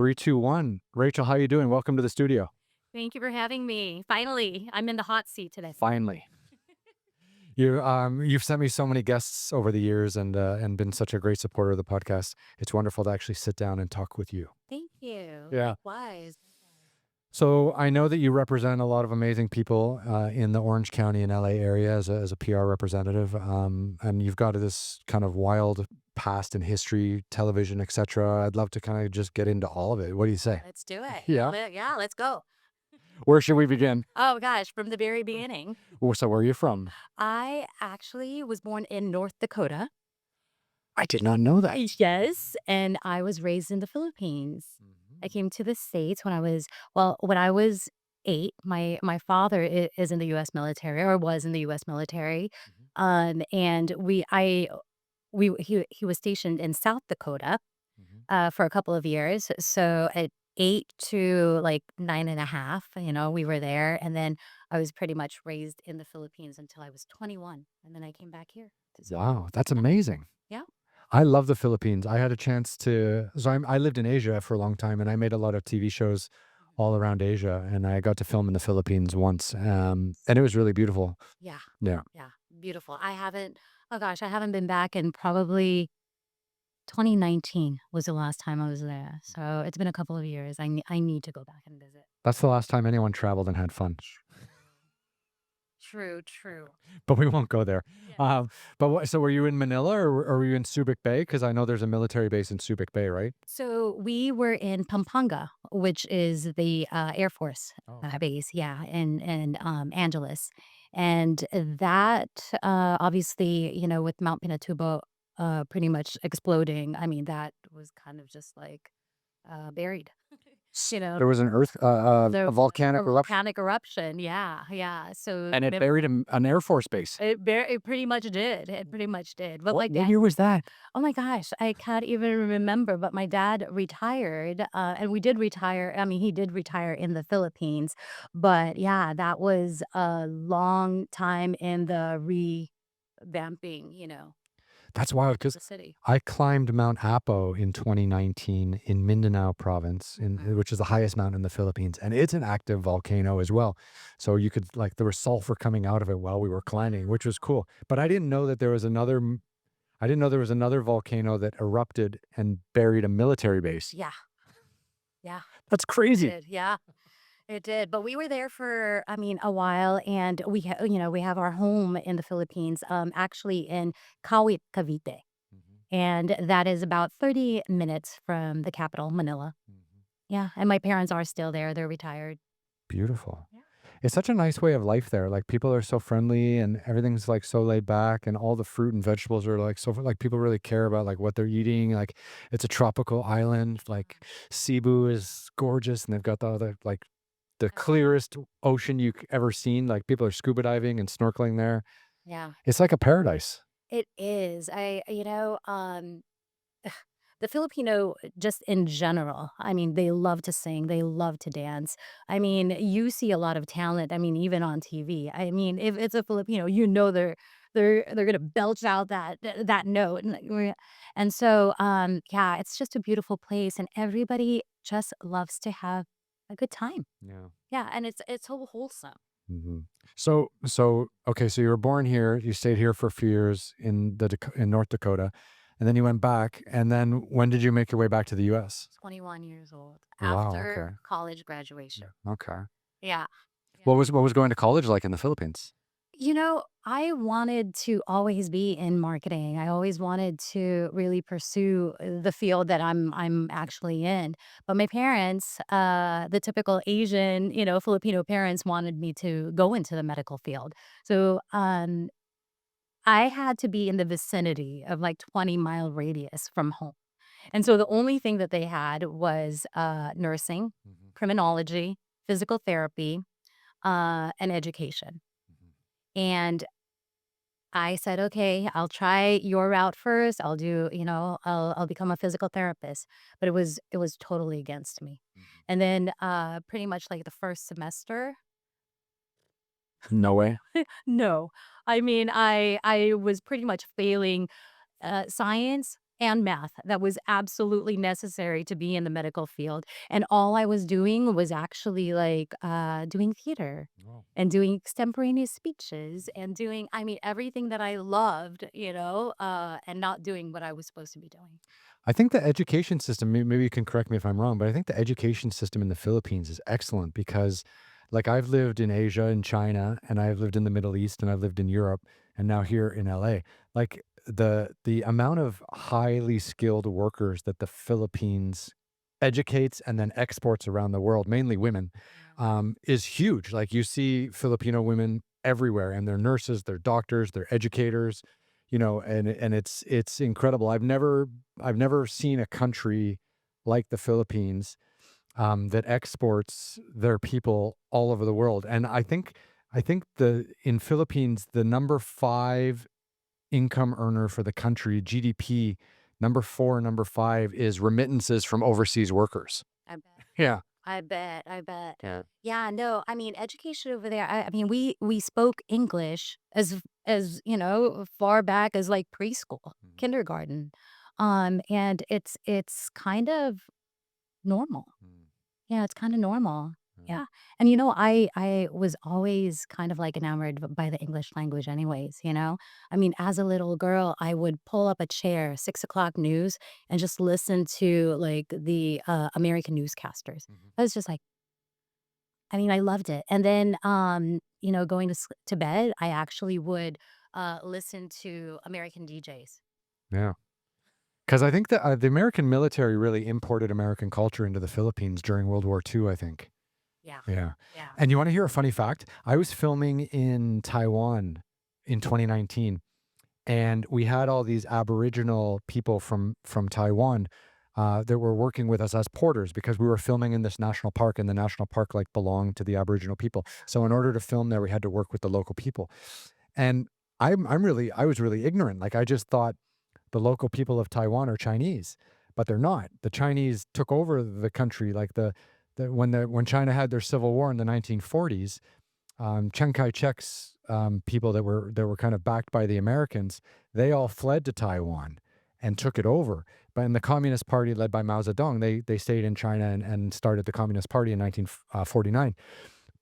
Three, two, one. Rachel, how you doing? Welcome to the studio. Thank you for having me. Finally, I'm in the hot seat today. Finally. You've sent me so many guests over the years and been such a great supporter of the podcast. It's wonderful to actually sit down and talk with you. Thank you. Yeah. Likewise. So I know that you represent a lot of amazing people in the Orange County and LA area as a PR representative, and you've got this kind of wild past in history, television, etc. I'd love to kind of just get into all of it. What do you say? Let's do it. Yeah. Yeah, let's go. Where should we begin? Oh gosh, from the very beginning. So where are you from? I actually was born in North Dakota. I did not know that. Yes, and I was raised in the Philippines. I Mhm. came to the States when I was 8. My father is in the US military or was in the US military. Mhm. And he was stationed in South Dakota Mhm. for a couple of years. So at 8 to like 9.5, we were there. And then I was pretty much raised in the Philippines until I was 21. And then I came back here. So, Wow, that's yeah. amazing. Yeah. I love the Philippines. I had a chance to, I lived in Asia for a long time, and I made a lot of TV shows all around Asia, and I got to film in the Philippines once, and it was really beautiful. Yeah. Yeah, Yeah. Beautiful. Oh gosh, I haven't been back in probably 2019 was the last time I was there. So it's been a couple of years. I need to go back and visit. that's the last time anyone traveled and had fun. True, true. But we won't go there. Yeah. But so were you in Manila or were you in Subic Bay? Because I know there's a military base in Subic Bay, right? So we were in Pampanga, which is the Air Force Oh, base, yeah, in Angeles, and that obviously, with Mount Pinatubo pretty much exploding. I mean, that was kind of just like buried, you know. there was There a was a volcanic eruption, volcanic eruption, yeah, yeah. So and it buried an Air Force base. it pretty much did. It pretty much did. But What my what dad year was that? Oh my gosh, I can't even remember, but my dad retired, and we did retire. I mean, he did retire in the Philippines, but yeah, that was a long time in the revamping, That's wild of because the city. I climbed Mount Apo in 2019 in Mindanao province, Wow. which is the highest mountain in the Philippines, and it's an active volcano as well. So you could like there was sulfur coming out of it while we were climbing, which was cool. But I didn't know that there was I didn't know there was another volcano that erupted and buried a military base. Yeah, yeah, That's it crazy. did. Yeah, it did. But we were there for, I mean, a while, and we have our home in the Philippines, actually in Kawit, Cavite. Mhm, And that is about 30 minutes from the capital, Manila. mhm. Yeah, and my parents are still there, they're retired. Beautiful. Yeah. It's such a nice way of life there. Like people are so friendly and everything's like so laid back and all the fruit and vegetables are like so like people really care about like what they're eating. Like it's a tropical island. Like Cebu is gorgeous and they've got the other like the clearest ocean you've ever seen. Like people are scuba diving and snorkeling there. Yeah, It's like a paradise. it is. The Filipino, just in general, I mean, they love to sing, they love to dance. I mean, you see a lot of talent, I mean, even on TV. I mean, if it's a Filipino, they're gonna belch out that note, and so, yeah, it's just a beautiful place, and everybody just loves to have a good time. Yeah. Yeah, and it's so wholesome. hmm So okay, so you were born here. You stayed here for a few years in in North Dakota, and then you went back. And then when did you make your way back to the U.S.? 21 years old Wow. after Okay. college graduation. Okay. Yeah. Yeah. What was going to college like in the Philippines? I wanted to always be in marketing. I always wanted to really pursue the field that I'm actually in. But my parents, the typical Asian, Filipino parents wanted me to go into the medical field. So I had to be in the vicinity of like 20-mile radius from home. And so the only thing that they had was nursing, Mhm, criminology, physical therapy, and education. mhm. And I said, okay, I'll try your route first. I'll become a physical therapist. But it was totally against me. Mhm. And then pretty much like the first semester, No way. no. I mean, I was pretty much failing science and math that was absolutely necessary to be in the medical field. And all I was doing was actually like doing theater Oh. and doing extemporaneous speeches and doing, I mean, everything that I loved, and not doing what I was supposed to be doing. I think the education system, maybe you can correct me if I'm wrong, but I think the education system in the Philippines is excellent because, like, I've lived in Asia and China, and I've lived in the Middle East, and I've lived in Europe, and now here in LA. Like, the amount of highly skilled workers that the Philippines educates and then exports around the world, mainly women, is huge. Like, you see Filipino women everywhere, and they're nurses, they're doctors, they're educators, and it's incredible. I've never seen a country like the Philippines that exports their people all over the world. And I think the in Philippines, the number five income earner for the country, GDP, number four, number five is remittances from overseas workers. I bet. Yeah. I bet. I bet. Yeah. Yeah, no, I mean, education over there, I mean, we spoke English as, far back as, like, preschool, Mhm. kindergarten, and it's kind of normal. Mm, Yeah, it's kinda normal. mm, Yeah, and, I was always kind of, like, enamored by the English language anyways, you know? I mean, as a little girl, I would pull up a chair, 6 o'clock news, and just listen to, like, the, American newscasters. mhm. I was just like, I mean, I loved it, and then, going to bed, I actually would, listen to American DJs. Yeah. Because I think that the American military really imported American culture into the Philippines during World War II, I think. Yeah, Yeah. yeah. And you wanna hear a funny fact? I was filming in Taiwan in 2019, and we had all these Aboriginal people from Taiwan, that were working with us as porters because we were filming in this national park, and the national park, like, belonged to the Aboriginal people. So in order to film there, we had to work with the local people. And I was really ignorant. Like, I just thought the local people of Taiwan are Chinese, but they're not. The Chinese took over the country, like when China had their civil war in the 1940s. Chiang Kai-shek's people that were kind of backed by the Americans, they all fled to Taiwan and took it over. But in the Communist Party led by Mao Zedong, they stayed in China and started the Communist Party in 1949.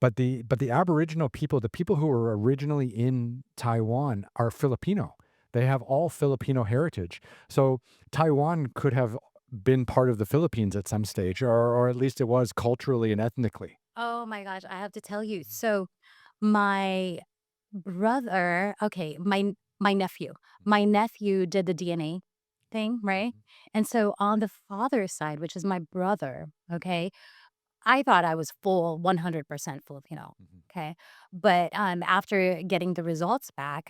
But the Aboriginal people, the people who were originally in Taiwan, are Filipino. They have all Filipino heritage. So Taiwan could have been part of the Philippines at some stage, or at least it was culturally and ethnically. Oh my gosh, I have to tell you. So my brother, okay, my nephew. My nephew did the DNA thing, right? Mhm, And so on the father's side, which is my brother, okay, I thought I was full 100% Filipino, mhm. okay? But after getting the results back,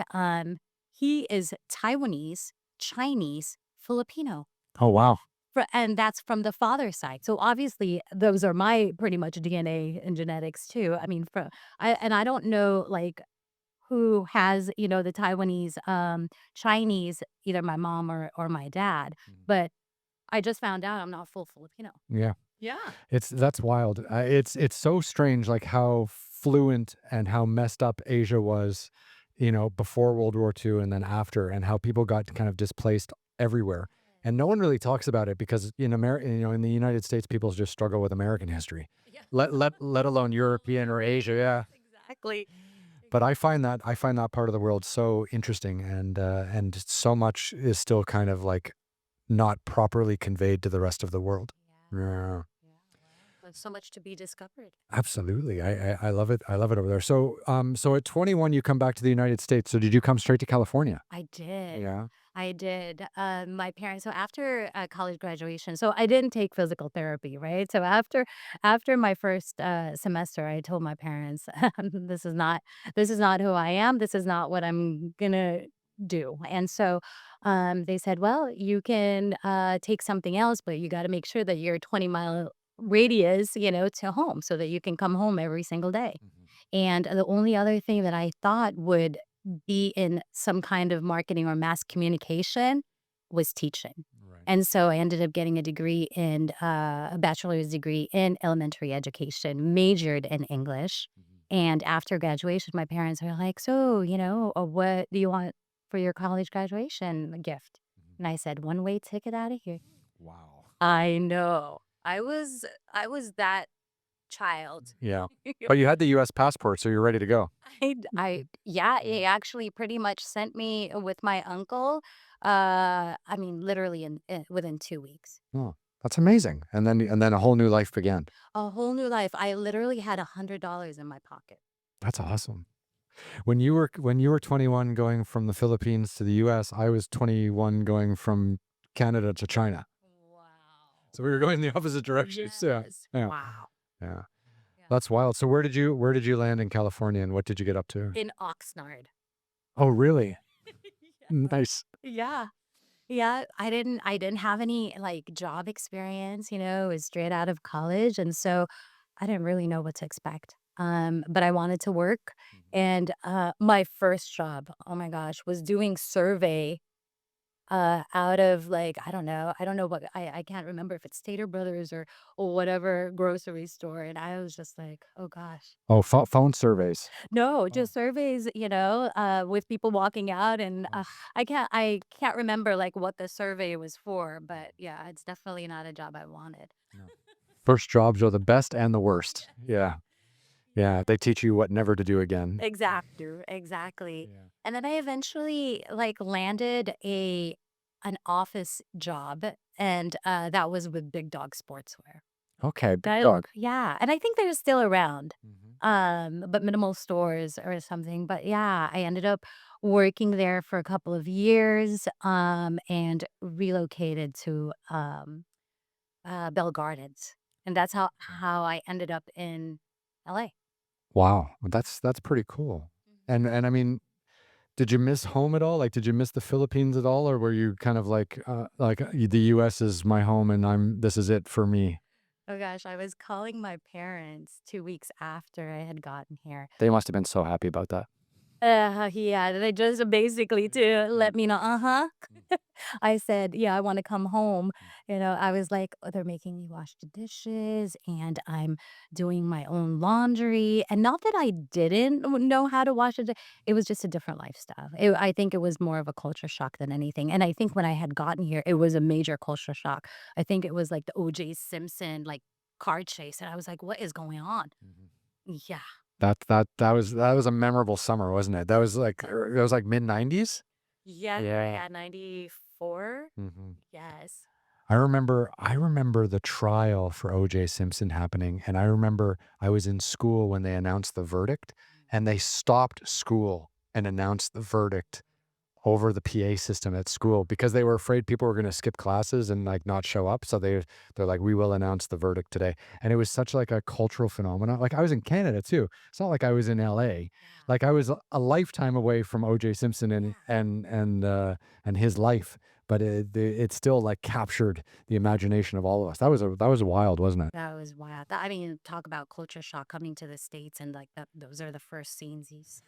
he is Taiwanese, Chinese, Filipino. Oh, wow. And that's from the father's side. So obviously, those are my pretty much DNA and genetics too. I mean, I don't know like who has the Taiwanese, Chinese, either my mom or my dad, Mhm. but I just found out I'm not full Filipino. Yeah. Yeah. That's wild. It's so strange, like how fluent and how messed up Asia was, before World War II and then after, and how people got kind of displaced everywhere. And no one really talks about it because in America, in the United States, people just struggle with American history, Yeah. let alone Oh my European or Asia. Yeah. goodness, exactly. But I find that part of the world so interesting, and so much is still kind of like not properly conveyed to the rest of the world. Yeah. Yeah. Yeah. Wow. There's so much to be discovered. Absolutely. I love it. I love it over there. So at 21 you come back to the United States. So did you come straight to California? I did. Yeah. I did. My parents. So after college graduation, so I didn't take physical therapy, right? So after my first semester, I told my parents, this is not who I am. This is not what I'm gonna do. And so they said, well, you can take something else, but you got to make sure that you're 20-mile radius, to home, so that you can come home every single day. Mhm. And the only other thing that I thought would be in some kind of marketing or mass communication was teaching. Right. And so I ended up getting a bachelor's degree in elementary education, majored in English. Mhm. And after graduation, my parents were like, so, what do you want for your college graduation gift? And I said, "One-way ticket out of here." Wow. I know. I was that child. Yeah. But you had the US passport, so you're ready to go. Yeah, Yeah. he actually pretty much sent me with my uncle, I mean, literally within 2 weeks. Oh, that's amazing. And then a whole new life began. A whole new life. I literally had $100 in my pocket. That's awesome. When you were 21 going from the Philippines to the US, I was 21 going from Canada to China. Wow. So we were going in the opposite directions. Yeah. Yes. Yeah. Wow. Yeah. Yeah. That's wild. So where did you land in California and what did you get up to? In Oxnard. Oh, really? Yeah. Nice. Yeah. Yeah, I didn't have any, like, job experience, it was straight out of college, and so I didn't really know what to expect. But I wanted to work, and, my first job, oh my gosh, was doing survey, out of, like, I don't know what I can't remember if it's Stater Brothers or whatever grocery store, and I was just like, "Oh gosh." Oh, phone surveys. No, Oh, just surveys, with people walking out and, oh, I can't remember, like, what the survey was for, but yeah, it's definitely not a job I wanted. no. First jobs are the best and the worst. Yeah. Yeah. Yeah. They teach you what never to do again. Exactly. Yeah. And then I eventually, like, landed an office job, and, that was with Big Dog Sportswear. Okay. Big That dog. Yeah, and I think they're still around, Mhm. but minimal stores or something, but yeah, I ended up working there for a couple of years, and relocated to, Bell Gardens, and that's how I ended up in LA. Wow. Well, that's pretty cool. And I mean, did you miss home at all? Like, did you miss the Philippines at all, or were you kind of like the U.S. is my home and this is it for me? Oh gosh, I was calling my parents 2 weeks after I had gotten here. They must have been so happy about that. Yeah, they just basically to let me know, uh-huh. I said, "Yeah, I wanna come home." I was like, "Oh, they're making me wash the dishes, and I'm doing my own laundry." And not that I didn't know how to wash it was just a different lifestyle. I think it was more of a culture shock than anything, and I think when I had gotten here, it was a major culture shock. I think it was like the OJ Simpson, like, car chase, and I was like, "What is going on?" Mhm. Yeah. That was a memorable summer, wasn't it? That was like mid-90s? Yeah, Yeah. yeah, 94? Mhm. Yes. I remember the trial for OJ Simpson happening, and I remember I was in school when they announced the verdict, and they stopped school and announced the verdict over the PA system at school because they were afraid people were gonna skip classes and, like, not show up, so they're like, "We will announce the verdict today," and it was such, like, a cultural phenomenon. Like, I was in Canada too. It's not like I was in LA. Yeah. Like, I was a lifetime away from OJ Simpson and Yeah. his life, but it still, like, captured the imagination of all of us. That was wild, wasn't it? That was wild. I mean, talk about culture shock coming to the States and like that those are the first scenes he's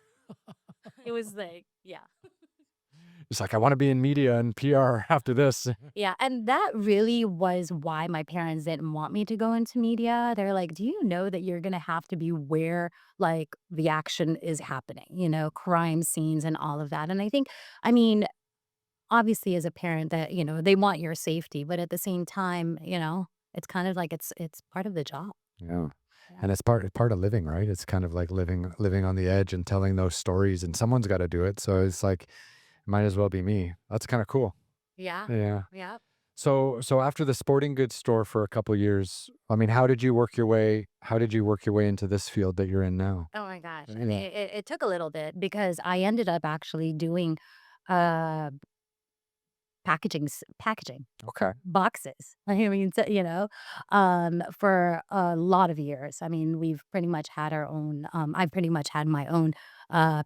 it was like, yeah. It's like, "I wanna be in media and PR after this." Yeah, and that really was why my parents didn't want me to go into media. They're like, "Do you know that you're gonna have to be where, like, the action is happening, crime scenes and all of that?" And I mean, obviously, as a parent that, they want your safety, but at the same time, it's kind of like it's part of the job. Yeah. Yeah. And it's part of living, right? It's kind of like living on the edge and telling those stories and someone's got to do it. So it's like might as well be me. That's kind of cool. Yeah. Yeah. Yeah. So after the sporting goods store for a couple years, I mean, how did you work your way into this field that you're in now? Oh my gosh. I Yeah. mean, it took a little bit because I ended up actually doing uh packaging Okay. boxes. I mean, for a lot of years. I mean, we've pretty much had our own, I pretty much had my own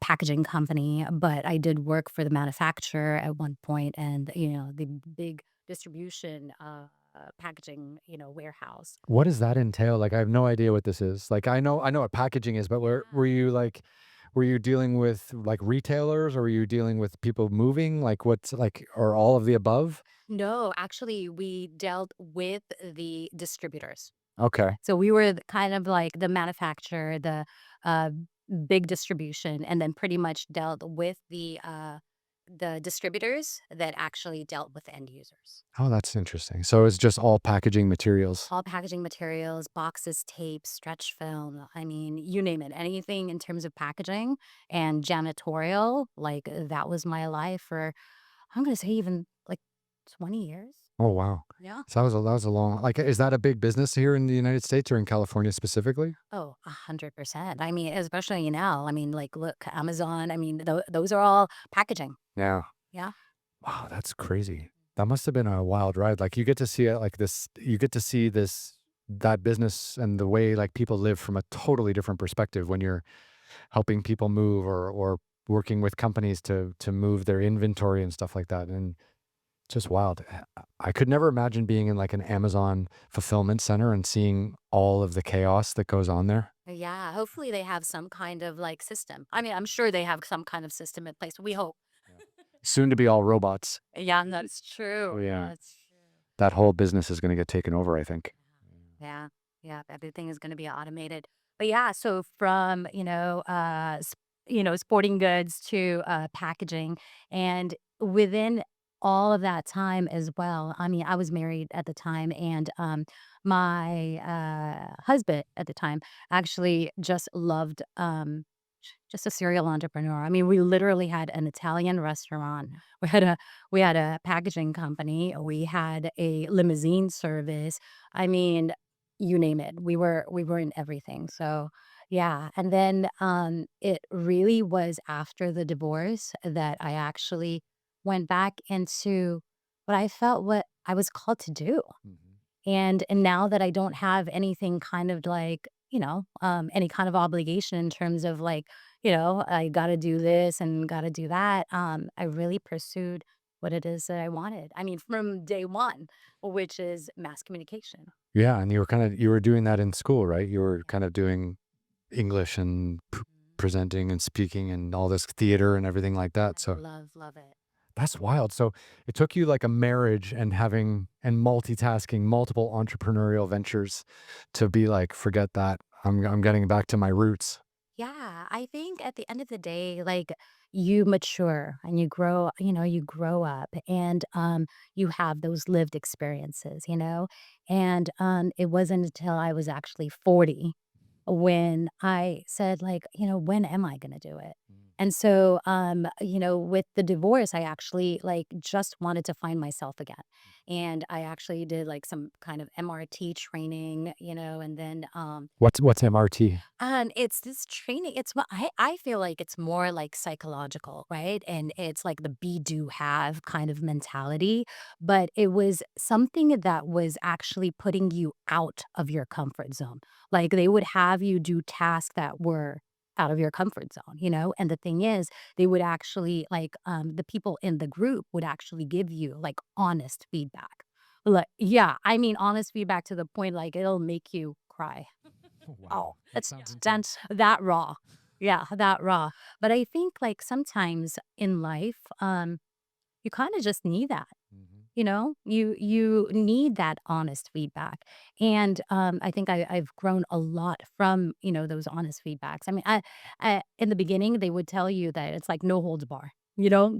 packaging company, but I did work for the manufacturer at one point and, the big distribution packaging, warehouse. What does that entail? Like I have no idea what this is. Like I know what packaging is, but were Yeah. you like were you dealing with like retailers or were you dealing with people moving? Like what's like or all of the above? No, actually, we dealt with the distributors. Okay. So we were kind of like the manufacturer, the uh, big distribution, and then pretty much dealt with the distributors that actually dealt with end users. Oh, that's interesting. So it's just all packaging materials. All packaging materials, boxes, tape, stretch film, I mean, you name it. Anything in terms of packaging and janitorial, like, that was my life for, I'm gonna say even, like, 20 years? Oh, wow. Yeah. So that was a long, like, is that a big business here in the United States or in California specifically? Oh, 100%. I mean, especially now, I mean, like, look, Amazon, I mean, those are all packaging. Yeah. Yeah. Wow, that's crazy. That must have been a wild ride. Like, you get to see it like this, you get to see this, that business and the way like people live from a totally different perspective when you're helping people move or working with companies to move their inventory and stuff like that. And just wild. I could never imagine being in like an Amazon fulfillment center and seeing all of the chaos that goes on there. Yeah, hopefully they have some kind of, like, system. I mean, I'm sure they have some kind of system in place, we hope. Yeah. Soon to be all robots. Yeah, that's Oh true. yeah. That's true. That whole business is going to get taken over, I think. Yeah. Yeah, everything is gonna be automated. But yeah, so from, sporting goods to, packaging, and within all of that time as well, I mean, I was married at the time, and, my, husband at the time actually just loved, just a serial entrepreneur. I mean, we literally had an Italian restaurant. We had a packaging company. We had a limousine service. I mean, you name it. We were in everything. So, yeah. And then it really was after the divorce that I actually went back into what I was called to do. Mhm. And now that I don't have anything kind of like, any kind of obligation in terms of like, I gotta do this and gotta do that, I really pursued what it is that I wanted. I mean, from day one, which is mass communication. Yeah, and you were doing that in school, right? You were Yeah. kind of doing English and Mhm. presenting and speaking and all this theater and everything like that. I So love it. that's wild. So it took you like a marriage and having and multitasking multiple entrepreneurial ventures to be like, forget that. I'm getting back to my roots. Yeah, I think at the end of the day, like, you mature and you grow up, and you have those lived experiences, and it wasn't until I was actually 40 when I said, like, when am I going to do it? Mm. And so, with the divorce, I actually like just wanted to find myself again. And I actually did like some kind of MRT training, and then What's MRT? it's this training. It's what I feel like it's more like psychological, right? And it's like the be do have kind of mentality, but it was something that was actually putting you out of your comfort zone. Like they would have you do tasks that were out of your comfort zone, And the thing is, they would actually like the people in the group would actually give you like honest feedback. Like, yeah, I mean honest feedback to the point like it'll make you cry. Oh, Oh, wow. That it's sounds dense, intense. that raw. Yeah, that raw. But I think, like, sometimes in life, you kinda just need that, Mhm. You need that honest feedback, and, I think I've grown a lot from, those honest feedbacks. I mean, I in the beginning, they would tell you that it's like no holds bar,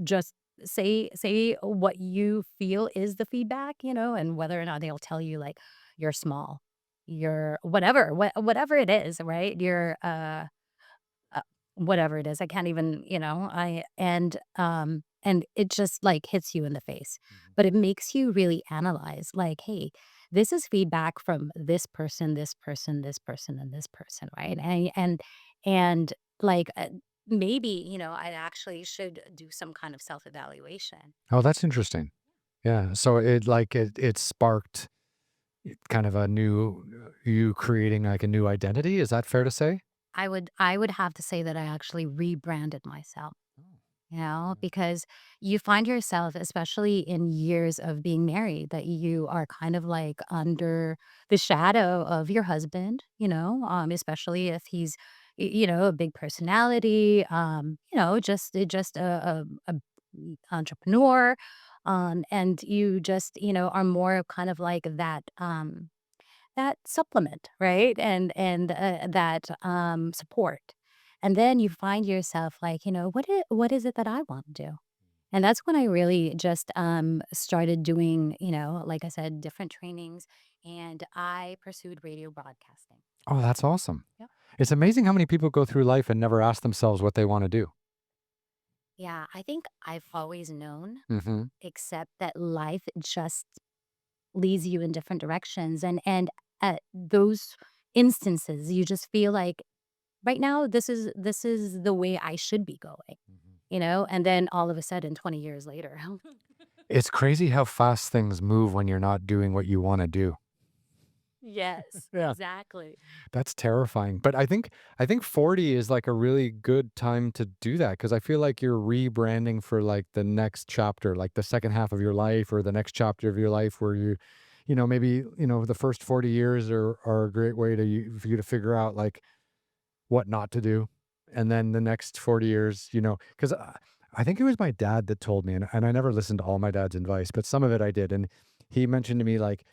Just say what you feel is the feedback, and whether or not they'll tell you, like, "You're small, you're" whatever, whatever it is, right? You're, uh, whatever it is, I can't even, and it just, like, hits you in the face. Mhm. But it makes you really analyze, like, "Hey, this is feedback from this person, this person, this person, and this person," right? And, like, maybe, I actually should do some kind of self-evaluation. Oh, that's interesting. Yeah. So it sparked kind of a new you creating like a new identity. Is that fair to say? I would have to say that I actually rebranded myself. Oh, yeah. Because you find yourself, especially in years of being married, that you are kind of like under the shadow of your husband, especially if he's, a big personality, just a entrepreneur. And you just, are more kind of like that supplement, right? And that support. And then you find yourself like, what is it that I want to do? And that's when I really just, started doing, like I said, different trainings, and I pursued radio broadcasting. Oh, that's awesome. Yep. It's amazing how many people go through life and never ask themselves what they want to do. Yeah, I think I've always known, Hmm. except that life just leads you in different directions, and at those instances, you just feel like, "Right now, this is the way I should be going," and then all of a sudden, 20 years later. It's crazy how fast things move when you're not doing what you want to do. Yes, Yeah. exactly. That's terrifying. But I think 40 is like a really good time to do that because I feel like you're rebranding for like the next chapter, like the second half of your life or the next chapter of your life where maybe, the first 40 years are a great way for you to figure out like what not to do. And then the next 40 years, because I think it was my dad that told me, and I never listened to all my dad's advice, but some of it I did. And he mentioned to me, like,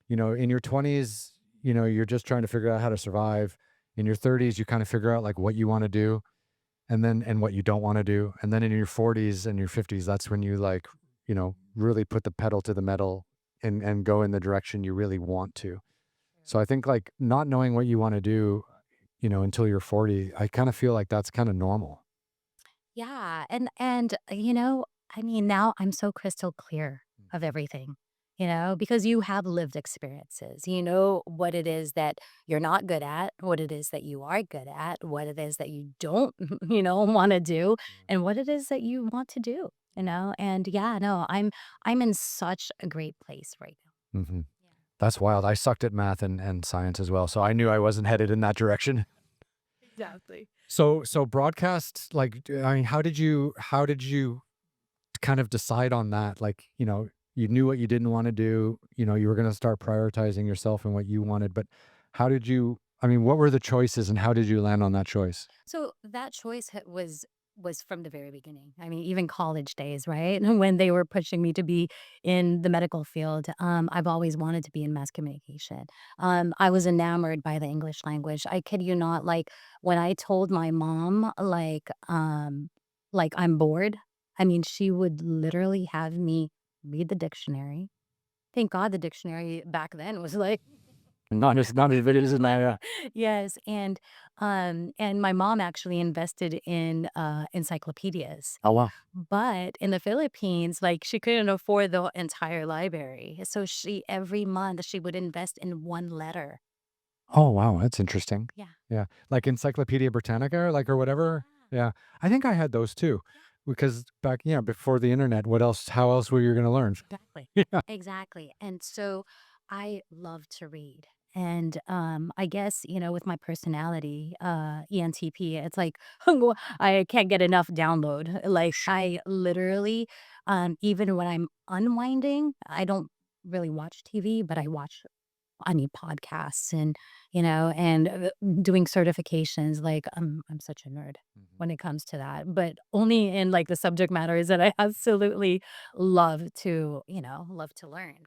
in your 20s, you're just trying to figure out how to survive. In your 30s, you kind of figure out like what you want to do and what you don't want to do. And then in your 40s and your 50s, that's when you like, really put the pedal to the metal and go in the direction you really want to. So I think like not knowing what you want to do, until you're 40, I kind of feel like that's kind of normal. Yeah, and I mean, now I'm so crystal clear of everything, because you have lived experiences. You know what it is that you're not good at, what it is that you are good at, what it is that you don't, want to do, and what it is that you want to do. And yeah, no, I'm in such a great place right now. Hmm. Yeah. That's wild. I sucked at math and science as well, so I knew I wasn't headed in that direction. Exactly. So broadcast, like, I mean, how did you kind of decide on that? Like, you knew what you didn't want to do. You were going to start prioritizing yourself and what you wanted. But how did you? I mean, what were the choices, and how did you land on that choice? So that choice was from the very beginning. I mean, even college days, right? When they were pushing me to be in the medical field, I've always wanted to be in mass communication. I was enamored by the English language. I kid you not. Like when I told my mom, like I'm bored. I mean, she would literally have me read the dictionary. Thank God the dictionary back then was like Not as it is now. Yeah. yes, and my mom actually invested in, encyclopedias, Oh wow. but in the Philippines, like, she couldn't afford the entire library, so she every month, she would invest in 1 letter. Oh wow, that's interesting. Yeah. Yeah, like Encyclopedia Britannica, like or whatever. Yeah. Yeah, I think I had those too, Yeah. because back before the internet, what else? How else were you going to learn? Exactly. Yeah. Exactly, and so I love to read, and, I guess, with my personality, ENTP, it's like, I can't get enough download. Like, I literally, even when I'm unwinding, I don't really watch TV, but I mean, podcasts and doing certifications, like, I'm such a nerd Mhm. when it comes to that, but only in, like, the subject matters that I absolutely love to learn.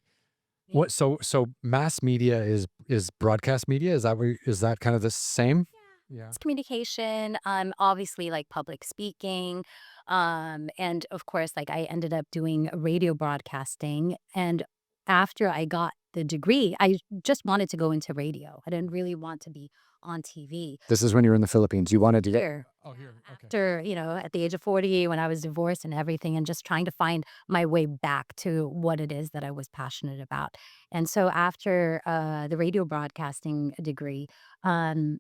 Yeah. What so mass media is broadcast media? Is that kind of the same? Yeah. Yeah. It's communication, obviously, like, public speaking, and, of course, like, I ended up doing radio broadcasting, and after I got the degree, I just wanted to go into radio. I didn't really want to be on TV. This is when you were in the Philippines. You wanted to get. Here. Oh, Yeah, here. Okay. after, at the age of 40, when I was divorced and everything, and just trying to find my way back to what it is that I was passionate about. And so after, the radio broadcasting degree, um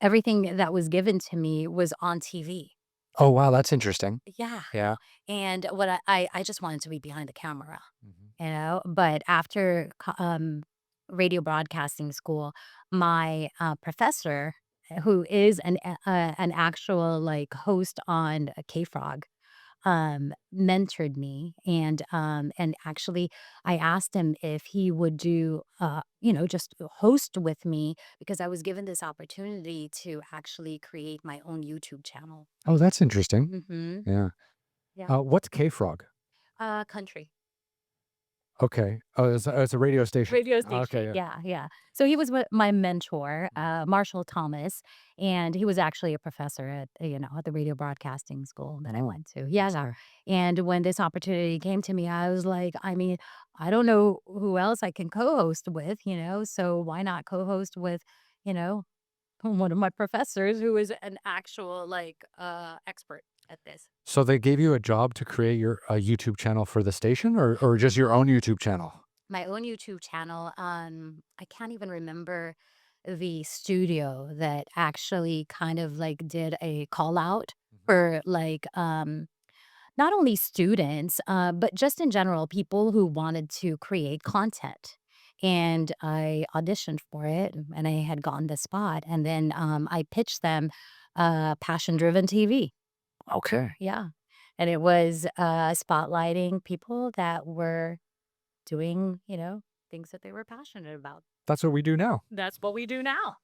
everything that was given to me was on TV. Oh, wow, that's interesting. Yeah. Yeah. And what I just wanted to be behind the camera, Mhm. but after radio broadcasting school, my, professor, who is an actual, like, host on a K-Frog, mentored me and actually I asked him if he would do just host with me because I was given this opportunity to actually create my own YouTube channel. Oh, that's interesting. Mhm. Yeah. Yeah. What's K-Frog? Country. Okay. Oh, it's a radio station. Radio station, Okay, yeah. yeah, yeah. So he was my mentor, Marshall Thomas, and he was actually a professor at, at the radio broadcasting school that I Oh, went to. Yes, sir. And when this opportunity came to me, I was like, I mean, I don't know who else I can co-host with, so why not co-host with, you know, one of my professors who is an actual expert at this. so they gave you a job to create your a YouTube channel for the station, or just your own YouTube channel? My own YouTube channel. I can't even remember the studio that actually kind of like did a call out Mhm. for not only students, but just in general, people who wanted to create content. And I auditioned for it and I had gotten the spot. And then I pitched them passion driven TV. Okay. Yeah. And it was spotlighting people that were doing, things that they were passionate about. That's what we do now. That's what we do now.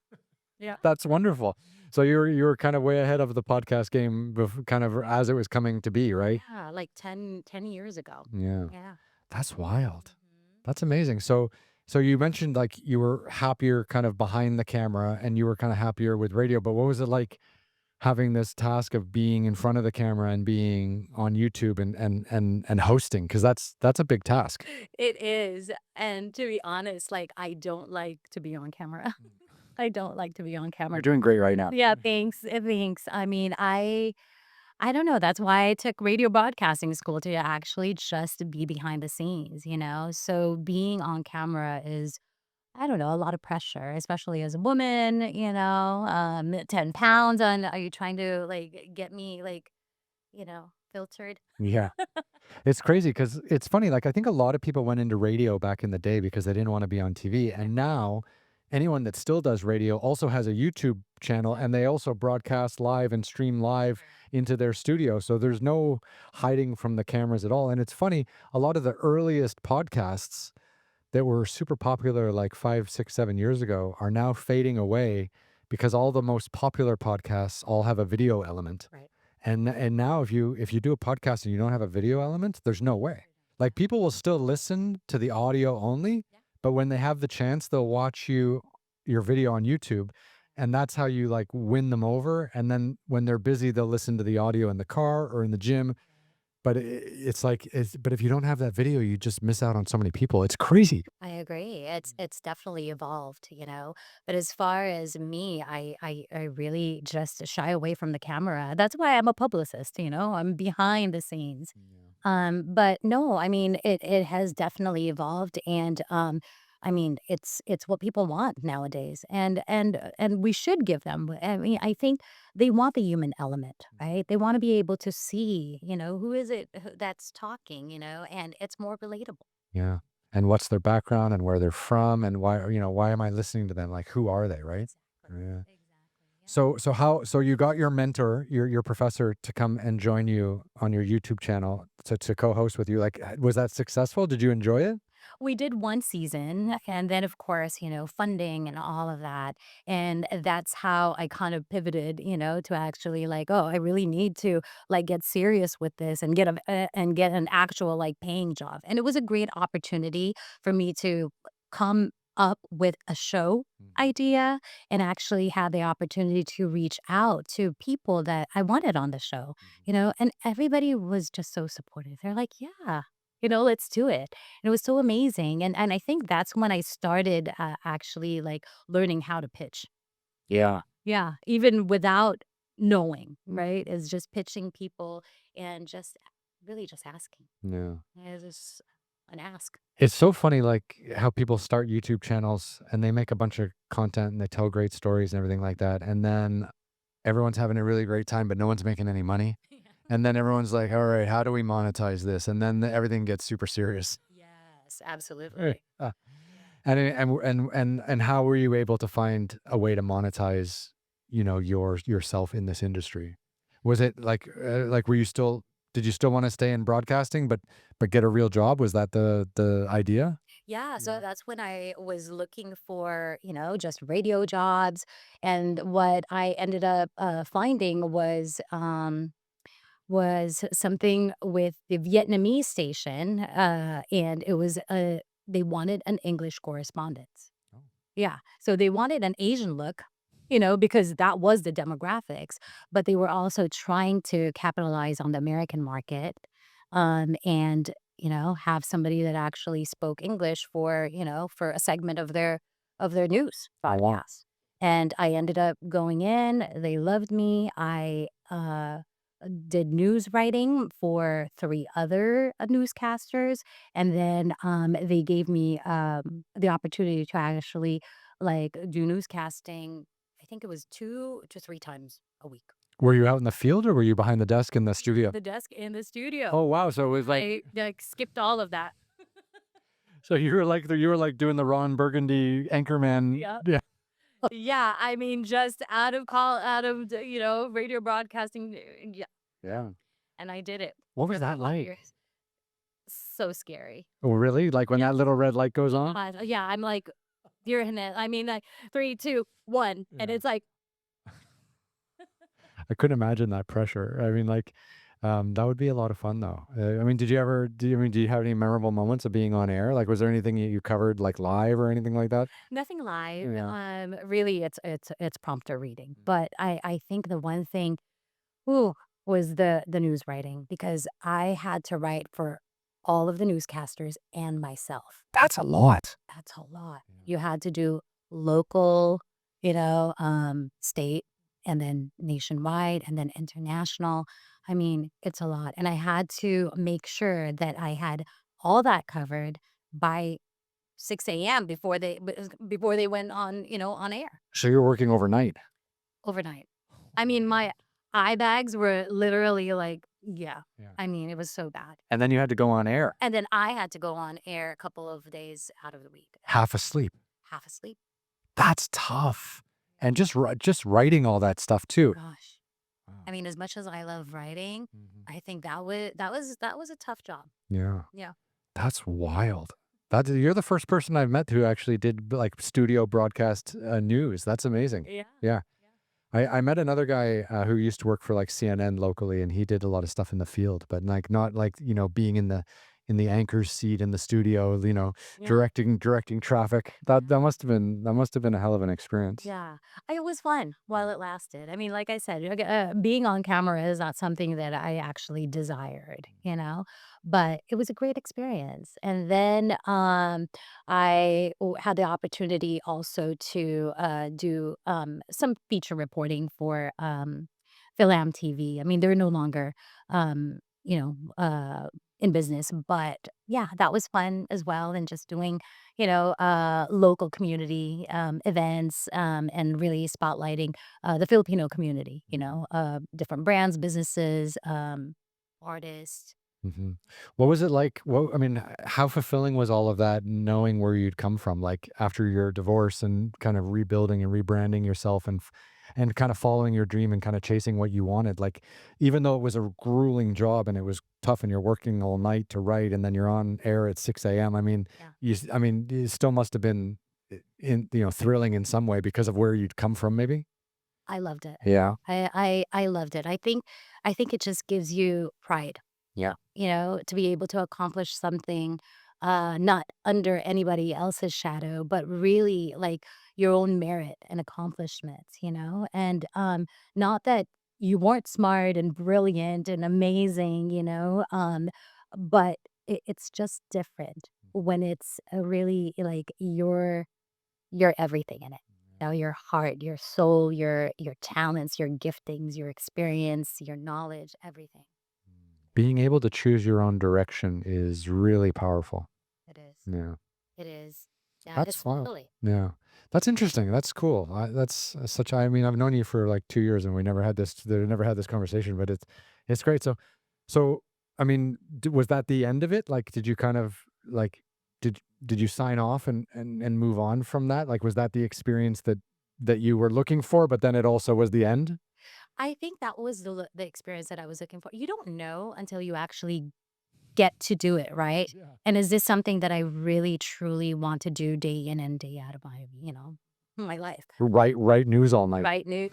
Yeah. That's wonderful. So you were kind of way ahead of the podcast game kind of as it was coming to be, right? Yeah, like ten years ago. Yeah. Yeah. That's wild. Mhm. That's amazing. So you mentioned like you were happier kind of behind the camera and you were kind of happier with radio, but what was it like having this task of being in front of the camera and being on YouTube and hosting? Because that's a big task. It is, and to be honest, like, I don't like to be on camera. I don't like to be on You're camera. doing great right now. Yeah, thanks, thanks. I mean, I don't know, that's why I took radio broadcasting school to actually just be behind the scenes, So being on camera is, I don't know, a lot of pressure, especially as a woman, 10 pounds on, are you trying to, like, get me, like, filtered? Yeah. It's crazy because it's funny, like, I think a lot of people went into radio back in the day because they didn't wanna be on TV, Yeah. and now anyone that still does radio also has a YouTube channel, and they also broadcast live and stream live into their studio, so there's no hiding from the cameras at all, and it's funny, a lot of the earliest podcasts that were super popular, like, 5, 6, 7 years ago are now fading away because all the most popular podcasts all have a video element. Right. And now if you do a podcast and you don't have a video element, there's no way. Like, people will still listen to the audio only, Yeah. but when they have the chance, they'll watch your video on YouTube, and that's how you, like, win them over, and then when they're busy, they'll listen to the audio in the car or in the gym, but but if you don't have that video, you just miss out on so many people. It's crazy. I agree. It's definitely evolved. But as far as me, I really just shy away from the camera. That's why I'm a publicist. I'm behind the scenes. Yeah. But no, I mean it has definitely evolved, and I mean it's what people want nowadays, and we should give them. I mean, I think they want the human element, right? They want to be able to see, who is it that's talking, and it's more relatable. Yeah. And what's their background and where they're from and why am I listening to them? Like, who are they, right? Exactly. Yeah. Exactly. Yeah. So you got your mentor, your professor to come and join you on your YouTube channel to co-host with you. Like, was that successful? Did you enjoy it? We did one season, and then, of course, funding and all of that, and that's how I kind of pivoted, to actually like, "Oh, I really need to, like, get serious with this and get an actual, like, paying job," and it was a great opportunity for me to come up with a show Mhm, idea and actually have the opportunity to reach out to people that I wanted on the show, mhm. and everybody was just so supportive. They're like, "Yeah, let's do it." And it was so amazing, and I think that's when I started, actually, like, learning how to pitch. Yeah. Yeah, even without knowing, right? Is just pitching people and just really just asking. Yeah. It's just an ask. It's so funny, like how people start YouTube channels and they make a bunch of content and they tell great stories and everything like that. And then everyone's having a really great time, but no one's making any money. Yeah. And then everyone's like, all right, how do we monetize this? And then everything gets super serious. Yes, Right. absolutely. Yeah. And how were you able to find a way to monetize, yourself in this industry? Was it like were you still did you still want to stay in broadcasting but get a real job? Was that the idea? Yeah, so Yeah. that's when I was looking for, just radio jobs, and what I ended up, finding was, was something with the Vietnamese station, and it was they wanted an English correspondent. Oh. Yeah. So they wanted an Asian look, because that was the demographics, but they were also trying to capitalize on the American market, and, have somebody that actually spoke English for a segment of their news Oh, wow. broadcast. And I ended up going in. They loved me. I did news writing for three other newscasters, and then they gave me the opportunity to actually do newscasting. I think it was 2 to 3 times a week. Were you out in the field or were you behind the desk in the studio? The desk in the studio. Oh, wow. So it was like, I skipped all of that. so you were like doing the Ron Burgundy Anchorman. Yep. Yeah. Yeah, I mean, just out of radio broadcasting. Yeah, Yeah. and I did it What for was that like? years. So scary. Oh, really? Like when Yeah. that little red light goes on? Yeah, I'm like, you're in it. I mean, like 3, 2, 1, and Yeah. it's like, I couldn't imagine that pressure. I mean, like, that would be a lot of fun though. I mean, did you ever, do you have any memorable moments of being on air? Like, was there anything you covered like live or anything like that? nothing live. Yeah. Really, it's prompter reading. But I think the one thing, ooh, was the news writing, because I had to write for all of the newscasters and myself. That's a lot. That's a lot. Yeah. You had to do local, state, and then nationwide, and then international. I mean, it's a lot. And I had to make sure that I had all that covered by 6 a.m. before they went on air So you're working overnight. overnight. I mean, my eye bags were literally like, yeah. Yeah. I mean, it was so bad. And then you had to go on air, And then I had to go on air a couple of days out of the week, half asleep. half asleep. That's tough. And just writing all that stuff too. Gosh. Wow. I mean, as much as I love writing, Mhm. I think that was a tough job. Yeah. Yeah. That's wild. You're the first person I've met who actually did like studio broadcast news. That's amazing. Yeah. Yeah. Yeah. I met another guy who used to work for like CNN locally, and he did a lot of stuff in the field, but like not like being in the anchor's seat in the studio, Yeah. directing traffic. That must have been a hell of an experience. Yeah. It was fun while it lasted. I mean, like I said, being on camera is not something that I actually desired, but it was a great experience. And then had the opportunity also to do some feature reporting for Philam TV. I mean, they're no longer, in business, but yeah, that was fun as well. And just doing local community events, and really spotlighting the Filipino community, different brands, businesses, artists. Mhm. What was it like? I mean, how fulfilling was all of that knowing where you'd come from, like after your divorce and kind of rebuilding and rebranding yourself and kind of following your dream and kind of chasing what you wanted? Like, even though it was a grueling job and it was tough and you're working all night to write and then you're on air at 6 a.m. I mean, Yeah, I mean, it still must have been thrilling in some way because of where you'd come from, maybe? I loved it. Yeah. I loved it. I think it just gives you pride, Yeah. to be able to accomplish something, not under anybody else's shadow, but really like your own merit and accomplishments. And not that you weren't smart and brilliant and amazing, but it's just different when it's really like your everything in it. Your heart, your soul, your talents, your giftings, your experience, your knowledge, everything. Being able to choose your own direction is really powerful. It is. Yeah. It is. Yeah, That's it's wild. fully. Yeah. That's interesting. That's cool. That's I mean, I've known you for like 2 years and we never had this conversation, but it's great. So, I mean, was that the end of it? Like, did you kind of like, did you sign off and move on from that? Like, was that the experience that you were looking for, but then it also was the end? I think that was the experience that I was looking for. You don't know until you actually get to do it, right? Yeah. And is this something that I really truly want to do day in and day out of my? my life. Write news all night. Right news,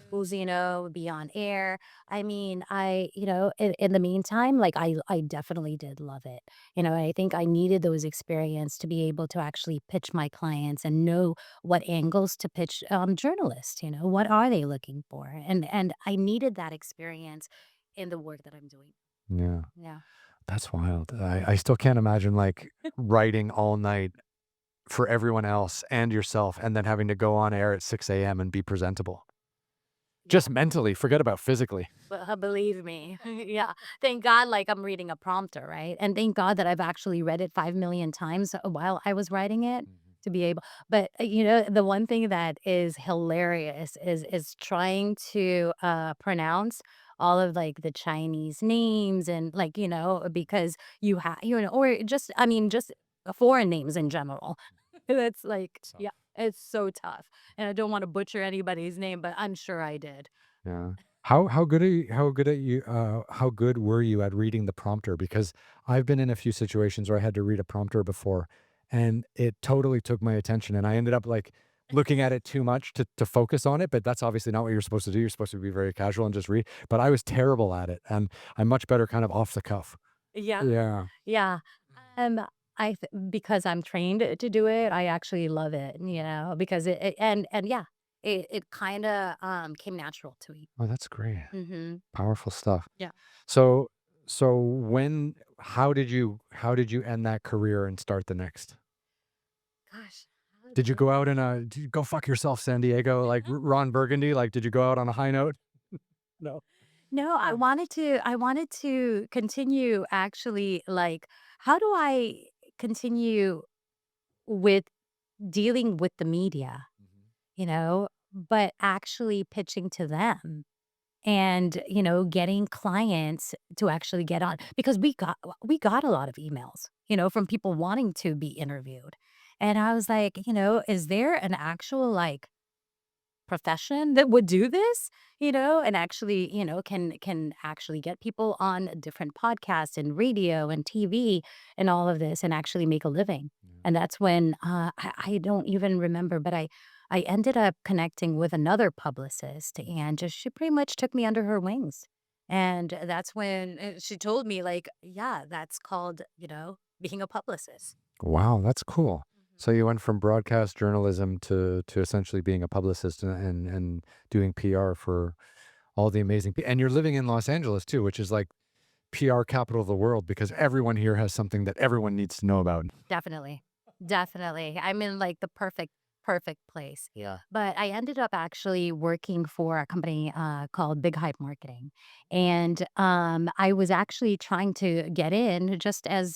be on air. I mean, in the meantime, like I definitely did love it. I think I needed those experience to be able to actually pitch my clients and know what angles to pitch journalists, what are they looking for? And I needed that experience in the work that I'm doing. Yeah. Yeah. That's wild. I still can't imagine like writing all night for everyone else and yourself and then having to go on air at 6 a.m. and be presentable. Yeah. Just mentally, forget about physically. But believe me, yeah. Thank God, like I'm reading a prompter, right? And thank God that I've actually read it 5 million times while I was writing it Mhm. to be able. But the one thing that is hilarious is trying to pronounce all of like the Chinese names and like because you have or just I mean just foreign names in general. That's like So, yeah, it's so tough, and I don't want to butcher anybody's name, but I'm sure I did. yeah. How good were you at reading the prompter? Because I've been in a few situations where I had to read a prompter before and it totally took my attention and I ended up like looking at it too much to focus on it, but that's obviously not what you're supposed to do. You're supposed to be very casual and just read. But I was terrible at it and I'm much better kind of off the cuff. Yeah. Yeah. Yeah. Um, because I'm trained to do it, I actually love it, because and yeah, it kinda, came natural to me. Oh, that's great. Mhm. Powerful stuff. Yeah. So so when how did you end that career and start the next? Gosh, how Did you did go out in a did you go fuck yourself, San Diego, like Ron Burgundy? Like, did you go out on a high note? No. No, I wanted to continue actually, like, how do I continue with dealing with the media, Mhm. but actually pitching to them? And getting clients to actually get on because we got a lot of emails from people wanting to be interviewed, and I was like, is there an actual like profession that would do this, and actually, can actually get people on different podcasts and radio and TV and all of this and actually make a living. Yeah. And that's when I don't even remember, but I ended up connecting with another publicist and just she pretty much took me under her wings. And that's when she told me like, yeah, that's called, being a publicist. Wow, that's cool. Mhm. So you went from broadcast journalism to essentially being a publicist and doing PR for all the amazing and you're living in Los Angeles too, which is like PR capital of the world because everyone here has something that everyone needs to know about. Definitely. Definitely. I'm in, like, the perfect place. Yeah. But I ended up actually working for a company, called Big Hype Marketing, and, I was actually trying to get in just as,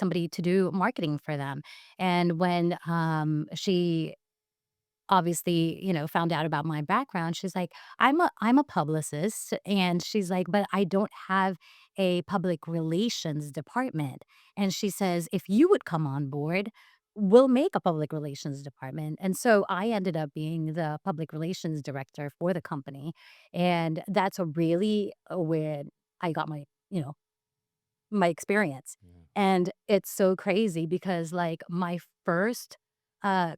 somebody to do marketing for them, and when, she obviously, found out about my background, she's like, I'm a publicist." And she's like, "But I don't have a public relations department." And she says, "If you would come on board, we'll make a public relations department." And so I ended up being the public relations director for the company. And that's a really where I got my experience. Yeah. And it's so crazy because, like, my first,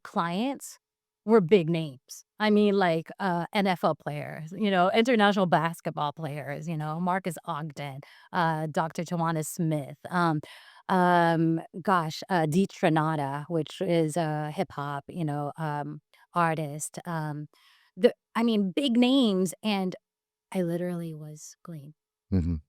clients were big names. I mean, like, NFL players, international basketball players, Marcus Ogden, Dr. Tawana Smith, Dee Trinata, which is a hip hop, artist. I mean, big names, and I literally was glean. Mhm.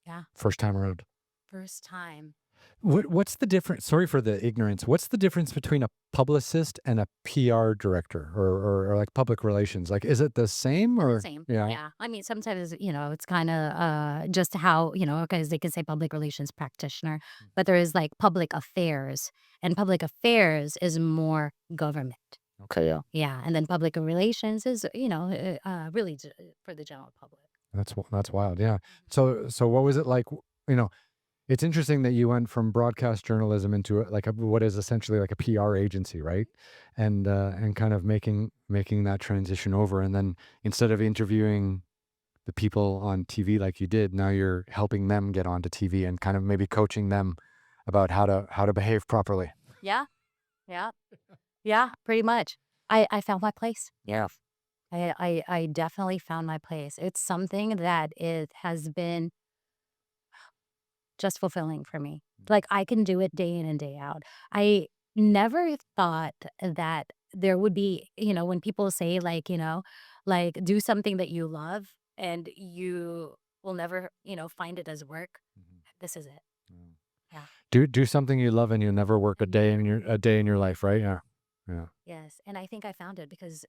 Yeah, First time around. first time. What's the difference? Sorry for the ignorance. What's the difference between a publicist and a PR director or like public relations? Like, is it the same or Same. yeah? Yeah. I mean, sometimes, it's kind of just how, because they can say public relations practitioner, but there is like public affairs, and public affairs is more government. Okay, yeah. Yeah. And then public relations is, really for the general public. That's wild. Yeah. Mhm. So what was it like? You know, it's interesting that you went from broadcast journalism into like what is essentially like a PR agency, right? And kind of making that transition over, and then instead of interviewing the people on TV like you did, now you're helping them get onto TV and kind of maybe coaching them about how to behave properly. Yeah. Yeah. Yeah. Pretty much. I found my place. Yeah. I definitely found my place. It's something that it has been just fulfilling for me. Like, I can do it day in and day out. I never thought that there would be, when people say, like, like, do something that you love and you will never, find it as work. Mhm. This is it. Mm. Yeah. Do something you love and you'll never work a day in your life, right? Yeah. Yeah. Yes. And I think I found it because,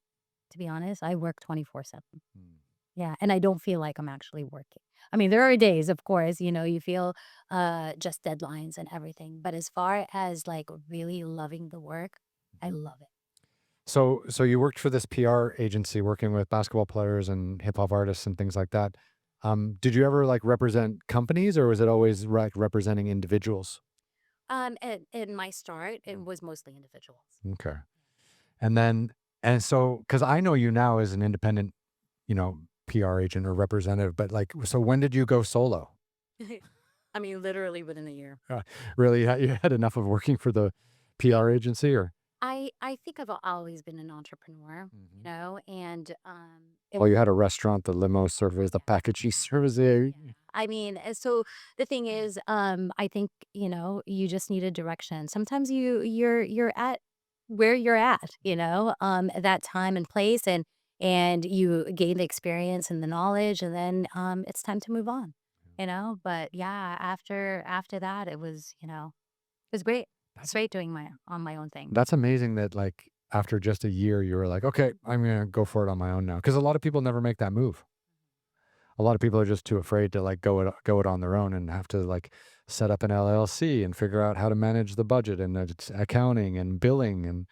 to be honest, I work 24/7. Mm. Yeah, and I don't feel like I'm actually working. I mean, there are days, of course, you feel just deadlines and everything. But as far as like really loving the work, I love it. So you worked for this PR agency working with basketball players and hip hop artists and things like that. Did you ever like represent companies or was it always like representing individuals? In my start, it Mm. was mostly individuals. Okay. And then, and so, because I know you now as an independent, you know, PR agent or representative, but like, so when did you go solo? I mean, literally within a year. Uh, really, you had enough of working for the PR agency, or? I think I've always been an entrepreneur, Mhm. and Well, you had a restaurant, the limo service, the packaging service. Yeah. yeah. I mean, so the thing is, I think, you just need a direction. Sometimes you're at where you're at, at that time and place, and you gain the experience and the knowledge, and then it's time to move on, But yeah, after that, it was great. It's That's great doing my own thing. that's amazing that like after just a year you were like, okay, I'm gonna go for it on my own now. Because a lot of people never make that move. A lot of people are just too afraid to like go it on their own and have to like set up an LLC and figure out how to manage the budget and it's accounting and billing and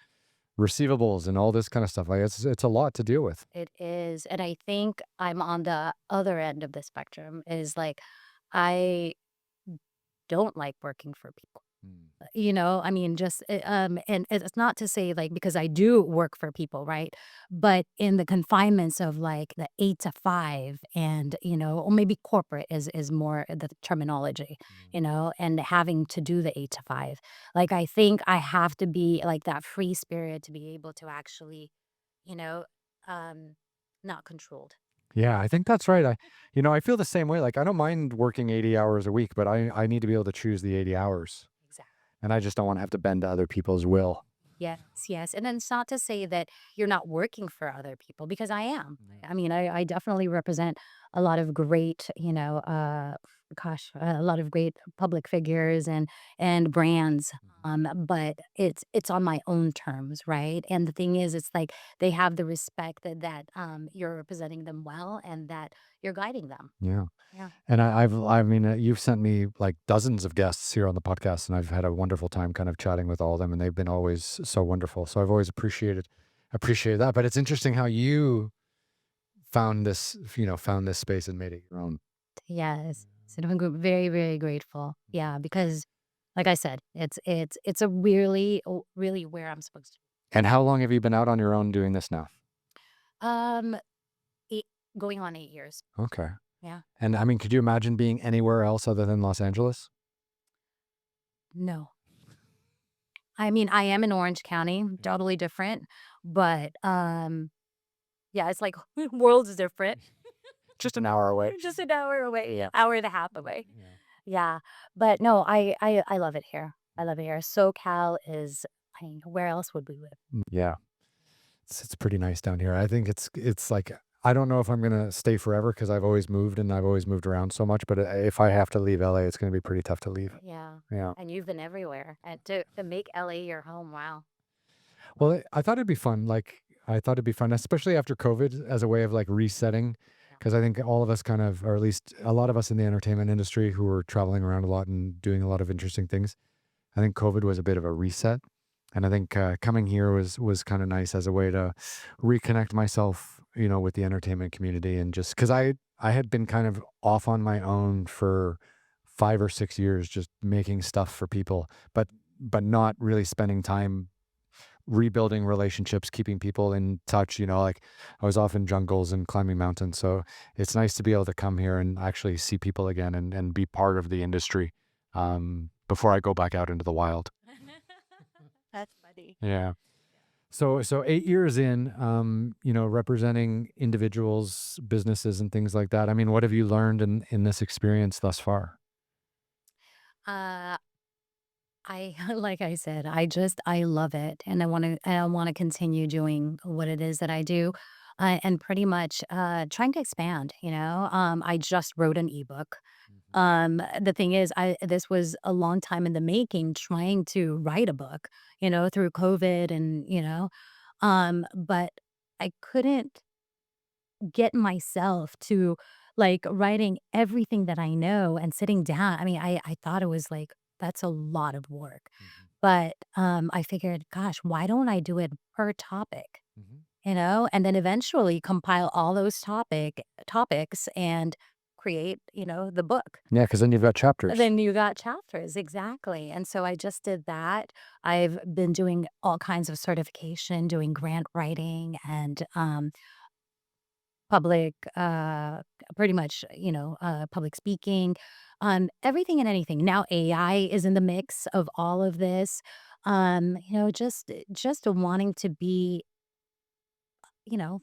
receivables and all this kind of stuff. Like it's a lot to deal with. It is, and I think I'm on the other end of the spectrum. Is like I don't like working for people. Mm. I mean, just, and it's not to say, like, because I do work for people, right? But in the confinements of, like, the 8 to 5 and, or maybe corporate is more the terminology, and having to do the 8 to 5. Like, I think I have to be, like, that free spirit to be able to actually, you know, um, not controlled. Yeah, I think that's right. I feel the same way. Like I don't mind working 80 hours a week, but I need to be able to choose the 80 hours. Exactly. And I just don't want to have to bend to other people's will. Yes, yes, and then it's not to say that you're not working for other people because I am. Yeah. I mean, I definitely represent a lot of great, a lot of great public figures and brands, Mhm. but it's on my own terms, right? And the thing is, it's like they have the respect that you're representing them well and that you're guiding them. Yeah. Yeah. And I mean, you've sent me like dozens of guests here on the podcast, and I've had a wonderful time kind of chatting with all of them, and they've been always so wonderful. So I've always appreciated that. But it's interesting how you found this space and made it your own. Yes. So I'm very, very grateful. Yeah, because like I said, it's a really, really where I'm supposed to And how long have you been out on your own doing this now? be. 8 going on 8 years. Okay. Yeah. And I mean, could you imagine being anywhere else other than Los Angeles? No. I mean, I am in Orange County, totally different, but, yeah, it's like worlds different. Just an hour away. Just an hour away, Yeah. hour and a half away. Yeah. Yeah, but no, I love it here. I love it here. SoCal is I mean, where else would we live? Yeah. It's pretty nice down here. I think it's like I don't know if I'm gonna stay forever because I've always moved and I've always moved around so much. But if I have to leave LA, it's gonna be pretty tough to leave. Yeah, Yeah. and you've been everywhere, and to make LA your home, wow. Well, I thought it'd be fun. Like I thought it'd be fun, especially after COVID, as a way of like resetting. Yeah. Because I think all of us kind of, or at least a lot of us in the entertainment industry who were traveling around a lot and doing a lot of interesting things, I think COVID was a bit of a reset, and I think coming here was kind of nice as a way to reconnect myself, with the entertainment community, and just because I had been kind of off on my own for 5 or 6 years, just making stuff for people, but not really spending time rebuilding relationships, keeping people in touch. Like I was off in jungles and climbing mountains, so it's nice to be able to come here and actually see people again and be part of the industry before I go back out into the wild. That's funny. Yeah. So 8 years in, representing individuals, businesses, and things like that. I mean, what have you learned in this experience thus far? Uh, I like I said, I love it, and I wanna continue doing what it is that I do, and pretty much, trying to expand, you know? I just wrote an ebook. Mhm. The thing is, I this was a long time in the making trying to write a book, through COVID and, but I couldn't get myself to, like, writing everything that I know and sitting down. I mean, I thought it was like, that's a lot of work. Mhm. But, I figured, gosh, why don't I do it per topic, Mhm. And then eventually compile all those topics and create, the book. Yeah, because then you've got chapters. Then you got chapters, exactly, and so I just did that. I've been doing all kinds of certification, doing grant writing and, public, pretty much, public speaking, everything and anything. Now AI is in the mix of all of this. Just wanting to be,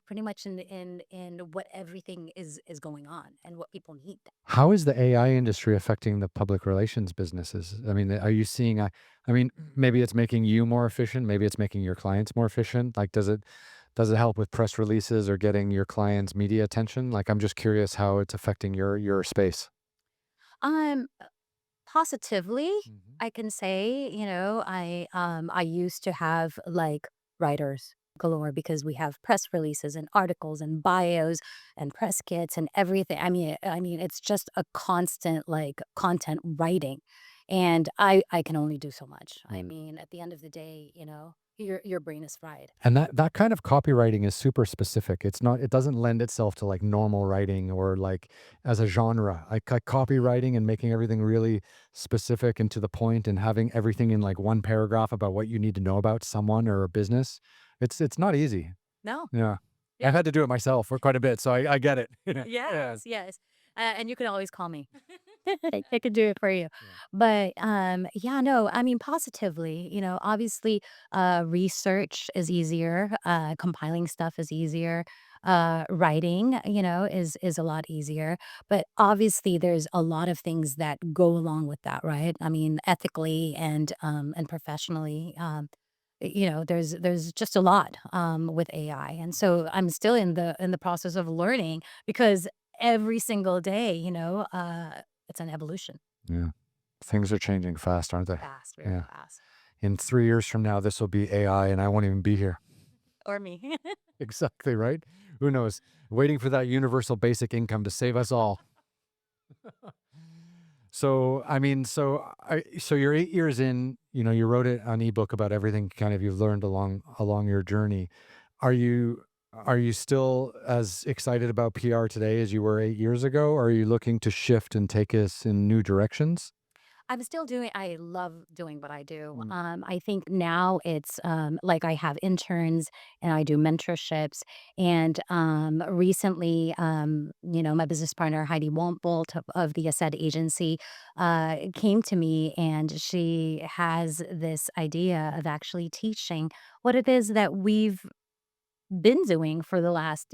pretty much in what everything is going on and what people need. How is the AI industry affecting the public relations businesses? I mean, are you seeing? I mean, maybe it's making you more efficient. Maybe it's making your clients more efficient. Like, does it help with press releases or getting your clients media attention? Like, I'm just curious how it's affecting your space. Um, Positively, Mhm. I can say, I used to have, like, writers galore because we have press releases and articles and bios and press kits and everything. I mean, it's just a constant, like, content writing, and I can only do so much. I Mm. mean, at the end of the day, your brain is fried. And that kind of copywriting is super specific. It doesn't lend itself to like normal writing or like as a genre. Like copywriting and making everything really specific and to the point and having everything in like one paragraph about what you need to know about someone or a business. It's not easy. No. Yeah. I've Yeah. had to do it myself for quite a bit, so I get it. Yeah. Yes, yes, and you can always call me. I could do it for you. Yeah. But, yeah, no, I mean, positively, obviously, research is easier, compiling stuff is easier, writing, is a lot easier. But obviously, there's a lot of things that go along with that, right? I mean, ethically and professionally, there's just a lot, with AI, and so I'm still in the process of learning because every single day, it's an evolution. Yeah. Things are changing fast, aren't they? Fast, very Yeah. fast. In 3 years from now, this will be AI and I won't even be here. Or me. Exactly, right? Who knows? Waiting for that universal basic income to save us all. So, I mean, so you're 8 years in, you wrote it an ebook about everything kind of you've learned along your journey. Are you are you still as excited about PR today as you were 8 years ago? Or are you looking to shift and take us in new directions? I love doing what I do. Mm. I think now it's, like I have interns and I do mentorships. And recently, my business partner, Heidi Wombolt of the Ascend agency, came to me and she has this idea of actually teaching what it is that we've been doing for the last,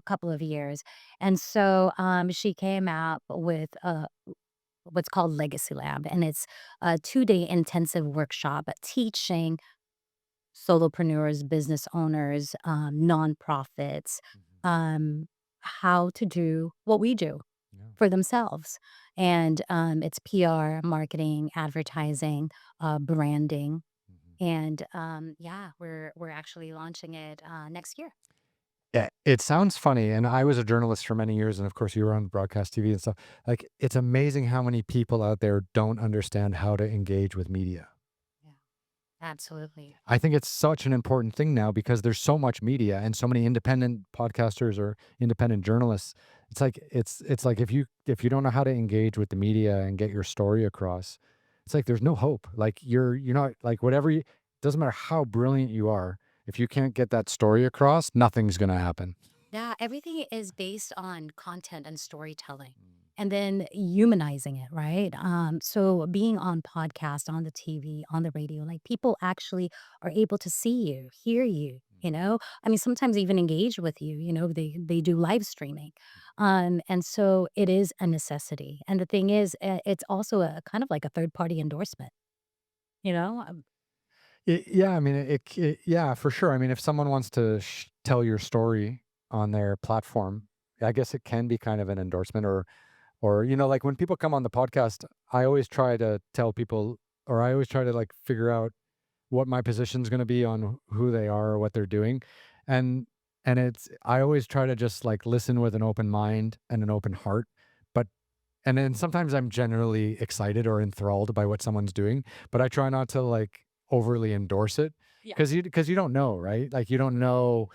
couple of years. And so she came out with what's called Legacy Lab, and it's a 2-day intensive workshop teaching solopreneurs, business owners, nonprofits, Mhm. um, how to do what we do Yeah. for themselves. And it's PR, marketing, advertising, branding, Mhm. and yeah, we're actually launching it next year. Yeah, it sounds funny, and I was a journalist for many years, and of course, you were on broadcast TV and stuff. Like, it's amazing how many people out there don't understand how to engage with media. Yeah, absolutely. I think it's such an important thing now because there's so much media and so many independent podcasters or independent journalists. It's like if you don't know how to engage with the media and get your story across, it's like there's no hope. Like you're not like whatever you doesn't matter how brilliant you are, if you can't get that story across, nothing's gonna happen. Yeah, everything is based on content and storytelling. and then humanizing it, right? So being on podcast, on the TV, on the radio, like people actually are able to see you, hear you, you know? I mean, sometimes even engage with you, they do live streaming. And so it is a necessity. And the thing is, it's also a kind of like a third party endorsement, you know? Yeah, I mean, yeah, for sure. I mean, if someone wants to tell your story on their platform, I guess it can be kind of an endorsement, or like when people come on the podcast, I always try to tell people, or I always try to like figure out what my position's going to be on who they are or what they're doing, and I always try to just like listen with an open mind and an open heart, but and then sometimes I'm generally excited or enthralled by what someone's doing, but I try not to like overly endorse it Yeah. because you don't know, right? Like you don't know,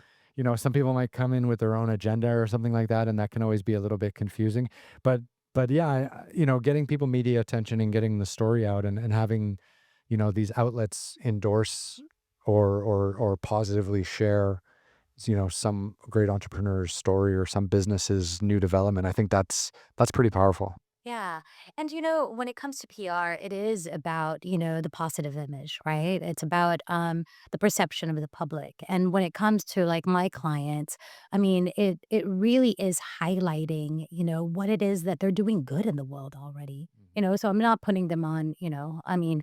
some people might come in with their own agenda or something like that, and that can always be a little bit confusing. But yeah, getting people media attention and getting the story out and having, these outlets endorse or positively share, some great entrepreneur's story or some business's new development. I think that's pretty powerful. Yeah. And when it comes to PR, it is about, the positive image, right? It's about the perception of the public. And when it comes to like my clients, I mean, it really is highlighting, what it is that they're doing good in the world already. So I'm not putting them on, I mean,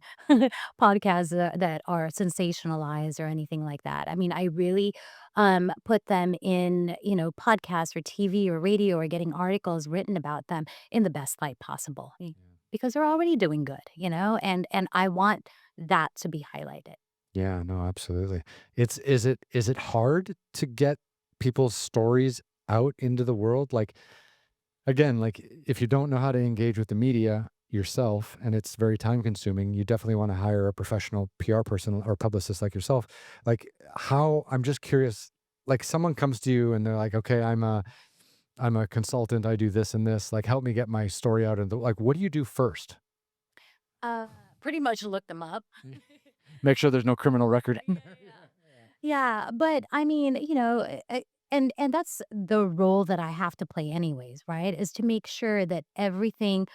podcasts that are sensationalized or anything like that. I mean, I really put them in, podcasts or TV or radio or getting articles written about them in the best light possible, because they're already doing good, and I want that to be highlighted. Yeah, no, absolutely. Is it hard to get people's stories out into the world? Like again, like if you don't know how to engage with the media yourself and it's very time consuming, you definitely want to hire a professional PR person or publicist like yourself. Like how I'm just curious, like someone comes to you and they're like, "Okay, I'm a consultant, I do this and this. Like help me get my story out." And like what do you do first? Uh, Pretty much look them up. Make sure there's no criminal record. Yeah, yeah. Yeah, but I mean, and that's the role that I have to play anyways, right? Is to make sure that everything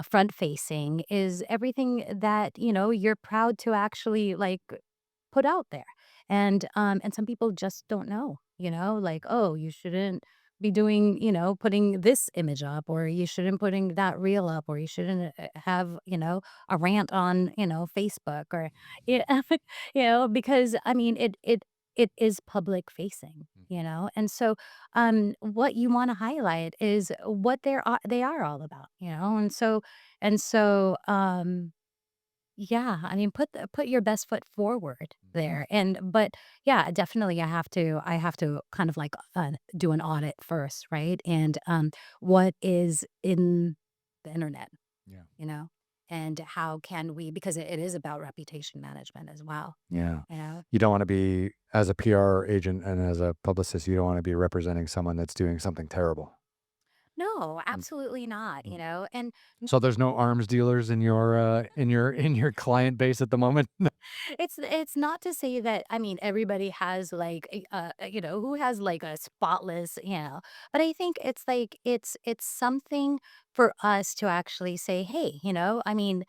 front facing is everything that, you're proud to actually like put out there. And some people just don't know, like, oh, you shouldn't be doing, putting this image up, or you shouldn't putting that reel up, or you shouldn't have, a rant on, Facebook, or yeah, because I mean it is public facing, and so what you want to highlight is what they are all about, and so yeah, I mean, put your best foot forward Mhm. there, but yeah, definitely, I have to kind of like do an audit first, right? And what is in the internet, Yeah. you know, and how can we? Because it is about reputation management as well, Yeah. you know. You don't wanna be as a PR agent and as a publicist, you don't wanna be representing someone that's doing something terrible. No, Mm, absolutely not, mm. and So there's no arms dealers in your, in your client base at the moment? it's not to say that, I mean, everybody has like who has like a spotless, but I think it's like it's something for us to actually say, hey, I mean,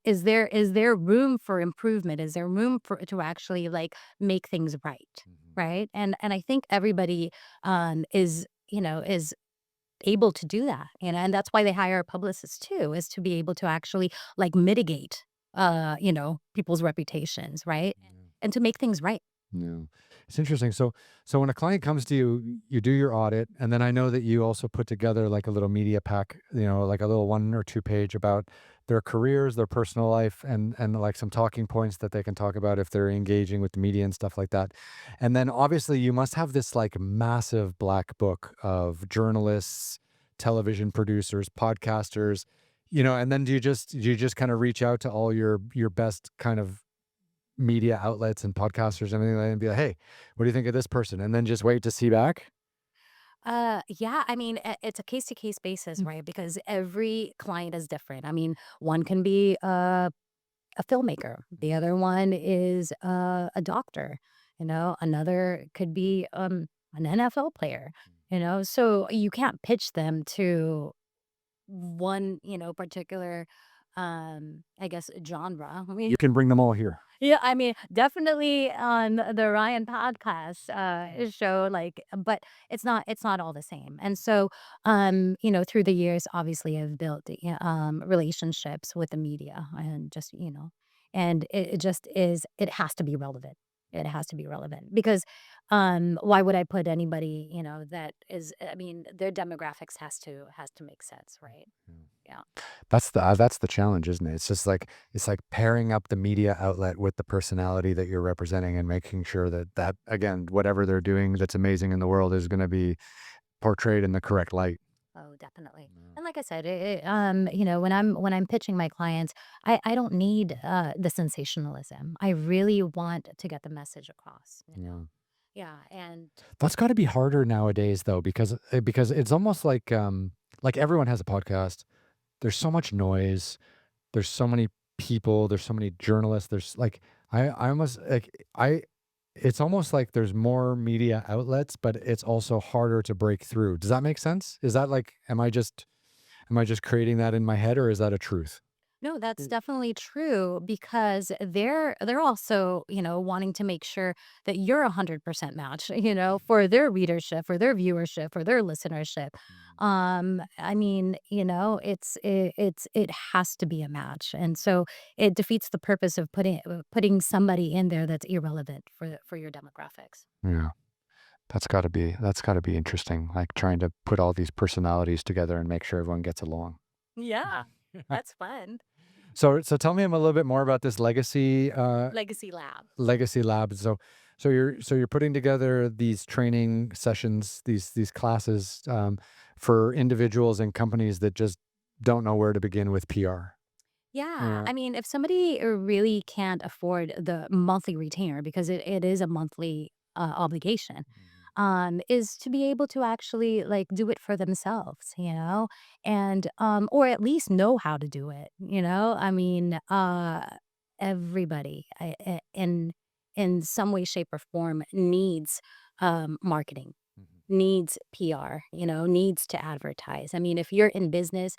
is there room for improvement? Is there room for to actually like make things right? Mhm. Right. And I think everybody is able to do that, and that's why they hire publicists too, is to be able to actually like mitigate people's reputations, right? Yeah. And to make things right. Yeah. It's interesting. So when a client comes to you, you do your audit, and then I know that you also put together like a little media pack, like a little 1 or 2 page about their careers, their personal life, and like some talking points that they can talk about if they're engaging with the media and stuff like that. And then obviously you must have this like massive black book of journalists, television producers, podcasters, and then do you just kind of reach out to all your best kind of media outlets and podcasters and everything like that and be like, "Hey, what do you think of this person?" And then just wait to see back? Yeah, I mean, it's a case to case basis, Mm. right? Because every client is different. I mean, one can be a filmmaker, the other one is a doctor, another could be an NFL player, so you can't pitch them to one, particular, I guess, genre. I mean, You can bring them all here. yeah, I mean, definitely on the Ryan podcast show, like, but it's not all the same. And so, through the years, obviously, I've built relationships with the media, and just and it just is. It has to be relevant. It has to be relevant because why would I put anybody, that is? I mean, their demographics has to make sense, right? Yeah. That's the challenge, isn't it? It's just like it's like pairing up the media outlet with the personality that you're representing and making sure that again, whatever they're doing that's amazing in the world is gonna be portrayed in the correct light. Oh, definitely. Yeah. And like I said, when I'm pitching my clients, I don't need the sensationalism. I really want to get the message across. Yeah. Yeah, and That's gotta be harder nowadays though, because it's almost like everyone has a podcast. There's so much noise. There's so many people. There's so many journalists. There's like I almost like I it's almost like there's more media outlets, but it's also harder to break through. Does that make sense? Is that like am I just creating that in my head or is that a truth? no, that's definitely true because they're also, wanting to make sure that you're 100% match, for their readership, for their viewership, for their listenership. I mean, it has to be a match. And so it defeats the purpose of putting somebody in there that's irrelevant for your demographics. Yeah. That's gotta be interesting, like trying to put all these personalities together and make sure everyone gets along. Yeah, that's fun. So tell me a little bit more about this Legacy Lab. legacy lab. So you're putting together these training sessions, these classes for individuals and companies that just don't know where to begin with PR. Yeah. Yeah. I mean, if somebody really can't afford the monthly retainer, because it is a monthly obligation, is to be able to actually like do it for themselves, and or at least know how to do it, I mean, everybody in some way, shape, or form needs marketing, Mhm. needs PR, needs to advertise. I mean, if you're in business,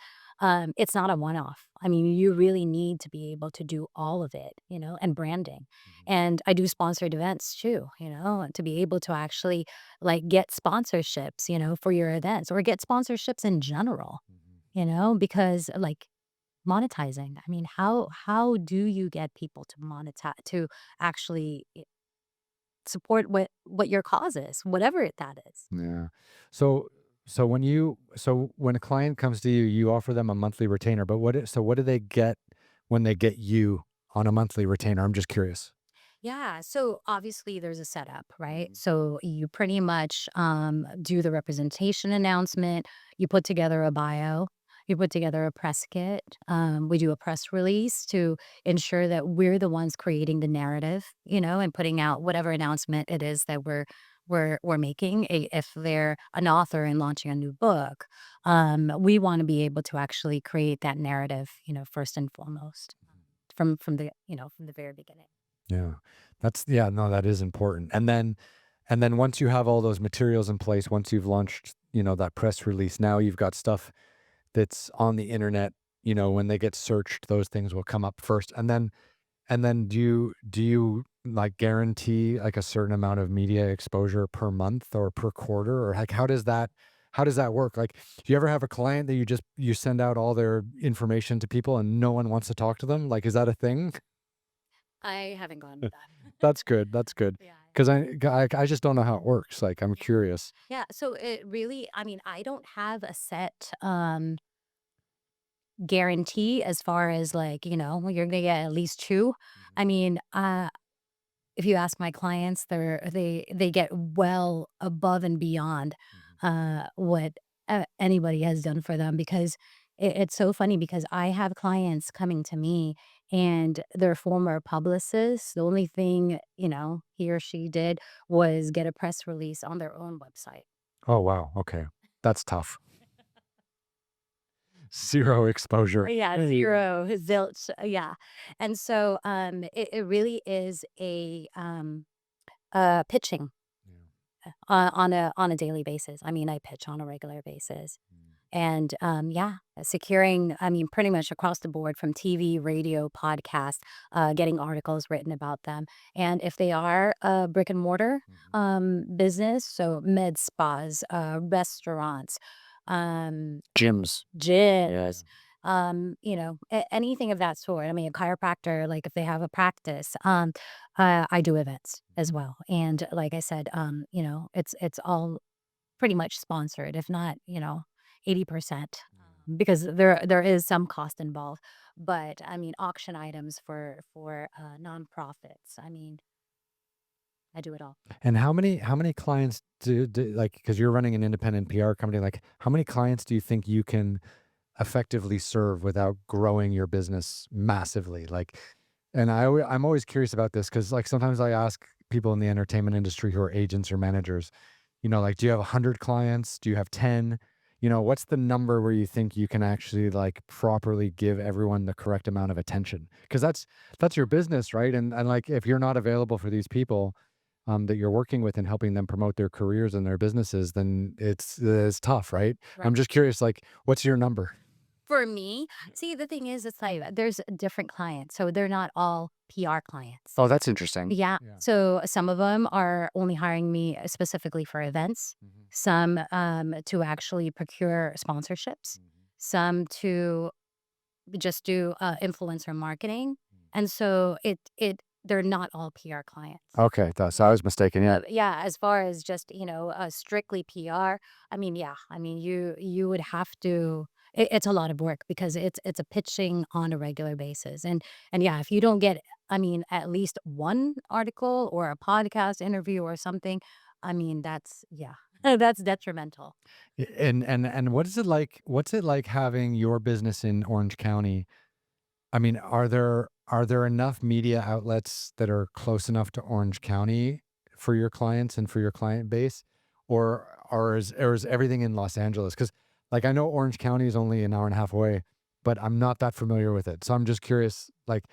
it's not a one off. I mean, you really need to be able to do all of it, and branding. Mhm. And I do sponsored events too, and to be able to actually like get sponsorships, for your events or get sponsorships in general, Mhm. because like monetizing. I mean, how do you get people to monetize to actually support what your cause is, whatever that is? Yeah. So so when a client comes to you, you offer them a monthly retainer, but what do they get when they get you on a monthly retainer? I'm just curious. Yeah. So obviously there's a setup, right? Mhm. So you pretty much do the representation announcement. You put together a bio. You put together a press kit. We do a press release to ensure that we're the ones creating the narrative, and putting out whatever announcement it is that we're making. If they're an author and launching a new book, we want to be able to actually create that narrative, first and foremost, from the very beginning. Yeah. Yeah, no, that is important. And then once you have all those materials in place, once you've launched, that press release, now you've got stuff that's on the internet, when they get searched, those things will come up first. And then do you like guarantee like a certain amount of media exposure per month or per quarter or like how does that work? Like do you ever have a client that you send out all their information to people and no one wants to talk to them? Like is that a thing? I haven't gone with that. That's good. That's good. Yeah, I Cuz haven't. I just don't know how it works. Like I'm Yeah. curious. Yeah, so it really I mean, I don't have a set, guarantee as far as, like, you're gonna get at least 2. Mhm. I mean, if you ask my clients, they get well above and beyond, Mhm. what, anybody has done for them because it's so funny because I have clients coming to me and their former publicist, the only thing, he or she did was get a press release on their own website. Oh wow. Okay. That's tough. Zero exposure. Yeah, Hey. 0, zilch, yeah, and so, it really is pitching, Yeah. on a daily basis. I mean, I pitch on a regular basis. And yeah, securing, I mean, pretty much across the board from TV, radio, podcast, getting articles written about them. And if they are a brick and mortar Mhm. business, so med spas, restaurants, um, Gyms. gyms, Yes. anything of that sort. I mean, a chiropractor, like if they have a practice, I do events as well. And like I said, it's all pretty much sponsored, if not, 80%, because there is some cost involved. But I mean, auction items for nonprofits. I mean, I do it all. And how many clients do like, because you're running an independent PR company, like how many clients do you think you can effectively serve without growing your business massively? Like, and I'm always curious about this because like sometimes I ask people in the entertainment industry who are agents or managers, like, do you have 100 clients? Do you have 10? What's the number where you think you can actually like properly give everyone the correct amount of attention? Because that's your business, right? And like if you're not available for these people that you're working with and helping them promote their careers and their businesses, then it's tough, right? I'm Right. just curious, like, what's your number? For me, see, the thing is, it's like there's different clients, so they're not all PR clients. Oh, that's interesting. Yeah. Yeah. So some of them are only hiring me specifically for events, Mhm. some to actually procure sponsorships, Mhm. some to just do influencer marketing. Mm. And so they're not all PR clients. Okay, so I Yeah. was mistaken. Yeah. But yeah, as far as just, strictly PR, I mean, yeah, I mean, you would have to. It's a lot of work because it's a pitching on a regular basis, and yeah, if you don't get, I mean, at least one article or a podcast interview or something, I mean, that's yeah, that's detrimental. And what's it like having your business in Orange County? I mean, are there enough media outlets that are close enough to Orange County for your clients and for your client base? Or is everything in Los Angeles? Because like I know Orange County is only an hour and a half away, but I'm not that familiar with it. So I'm just curious, like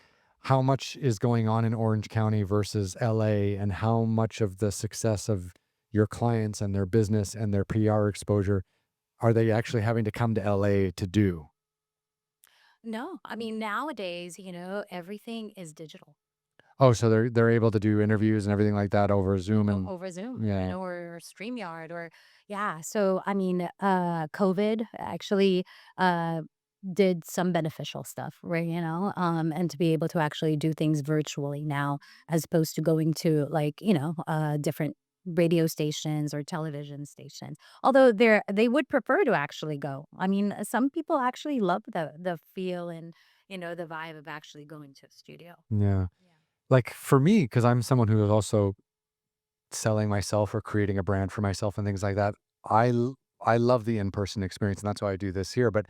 how much is going on in Orange County versus LA, and how much of the success of your clients and their business and their PR exposure are they actually having to come to LA to do? No, I mean, nowadays, everything is digital. Oh, so they're able to do interviews and everything like that over Zoom and Over Zoom, yeah. or StreamYard, or yeah. So I mean, COVID actually uh, did some beneficial stuff, right? And to be able to actually do things virtually now, as opposed to going to like different radio stations or television stations. Although they would prefer to actually go. I mean, some people actually love the feel and the vibe of actually going to a studio. Yeah. Yeah. Like for me, because I'm someone who is also selling myself or creating a brand for myself and things like that. I love the in-person experience, and that's why I do this here. But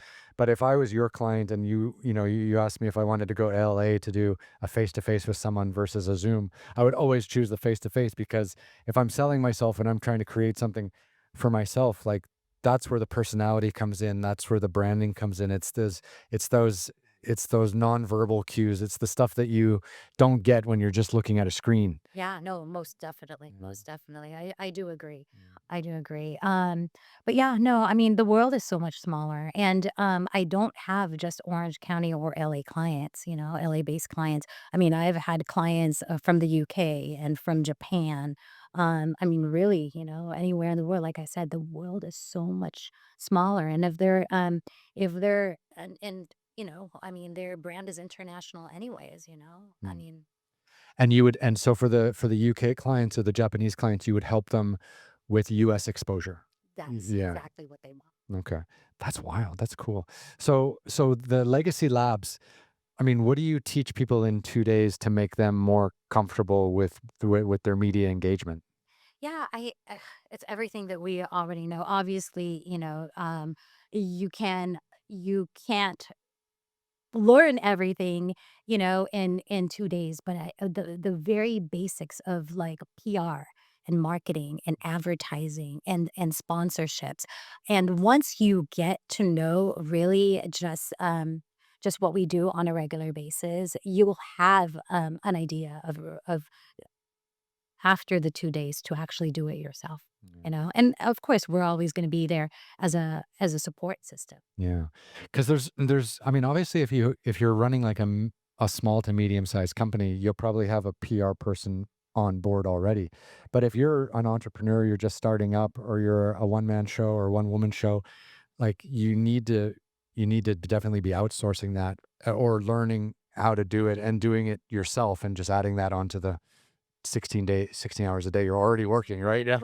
if I was your client and you asked me if I wanted to go to LA to do a face-to-face with someone versus a Zoom, I would always choose the face-to-face because if I'm selling myself and I'm trying to create something for myself, like that's where the personality comes in, that's where the branding comes in. It's those it's those nonverbal cues. It's the stuff that you don't get when you're just looking at a screen. Yeah, no, most definitely, Mhm. most definitely. I do agree. Mm. I do agree. But yeah, no, I mean, the world is so much smaller, and I don't have just Orange County or LA clients, LA based clients. I mean, I've had clients from the UK and from Japan. I mean, really, anywhere in the world. Like I said, the world is so much smaller, and if they're and I mean, their brand is international, anyways. I Mm. mean. And so for the UK clients or the Japanese clients, you would help them with US exposure. That's Yeah. exactly what they want. Okay. That's wild. That's cool. So the legacy labs, I mean, what do you teach people in 2 days to make them more comfortable with their media engagement? Yeah, it's everything that we already know. Obviously, you can you can't learn everything, in 2 days, but the very basics of like PR and marketing and advertising and sponsorships. And once you get to know really just what we do on a regular basis, you will have an idea of after the 2 days to actually do it yourself. you know? And of course, we're always gonna be there as a support system. Yeah, because I mean, obviously, if you're running like a small to medium sized company, you'll probably have a PR person on board already. But if you're an entrepreneur, you're just starting up, or you're a one man show or one woman show, like you need to definitely be outsourcing that, or learning how to do it and doing it yourself, and just adding that onto the 16 hours a day you're already working, right? Yeah.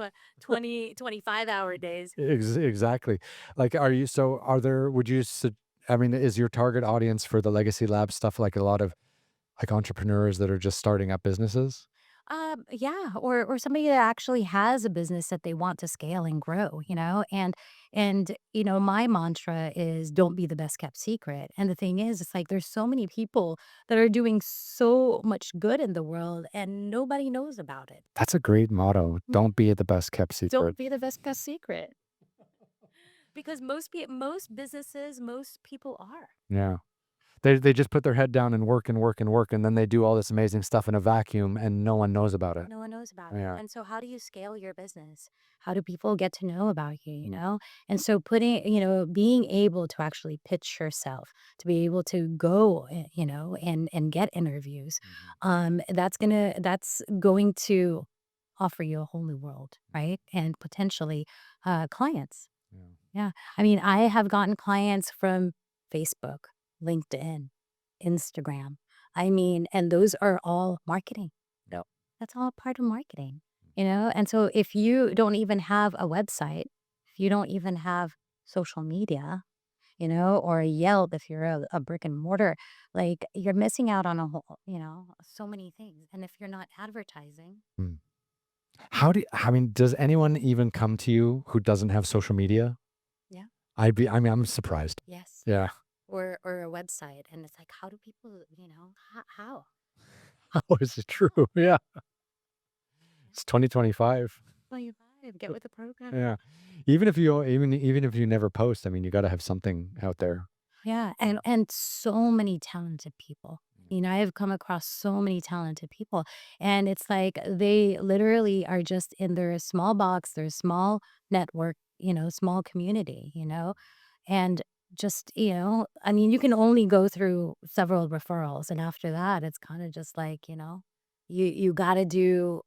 25-hour days. Exactly. Like, are there, I mean, is your target audience for the Legacy Lab stuff like a lot of like entrepreneurs that are just starting up businesses? Yeah, or somebody that actually has a business that they want to scale and grow, you know? And you know, my mantra is don't be the best kept secret. And the thing is, it's like there's so many people that are doing so much good in the world and nobody knows about it. That's a great motto. Mm. Don't be the best kept Don't secret. be the best kept secret. Because most businesses, most people are. Yeah. They just put their head down and work and work and work, and then they do all this amazing stuff in a vacuum and no one knows about it. No one knows about it. Yeah. And so how do you scale your business? How do people get to know about you, you Mm, know? And so being able to actually pitch yourself, to be able to go, and get interviews, mhm, that's going to offer you a whole new world, right? And potentially clients. yeah. Yeah. I mean, I have gotten clients from Facebook, LinkedIn, Instagram. I mean, and those are all marketing. Yeah. That's all part of marketing, you know? And so if you don't even have a website, if you don't even have social media, or a Yelp, if you're a brick and mortar, like you're missing out on so many things. And if you're not advertising, Mm. I mean, does anyone even come to you who doesn't have social media? yeah, I mean, I'm surprised. yes. Yeah. Or a website. And it's like, how do people, how? How is it true? Yeah. It's 2025. Well, you vibe, get with the program. Yeah. Even if you never post, I mean, you gotta have something out there. Yeah, and so many talented people. You know, I have come across so many talented people, and it's like they literally are just in their small box, their small network, small community, and just, I mean, you can only go through several referrals, and after that, it's kind of just like, you got to do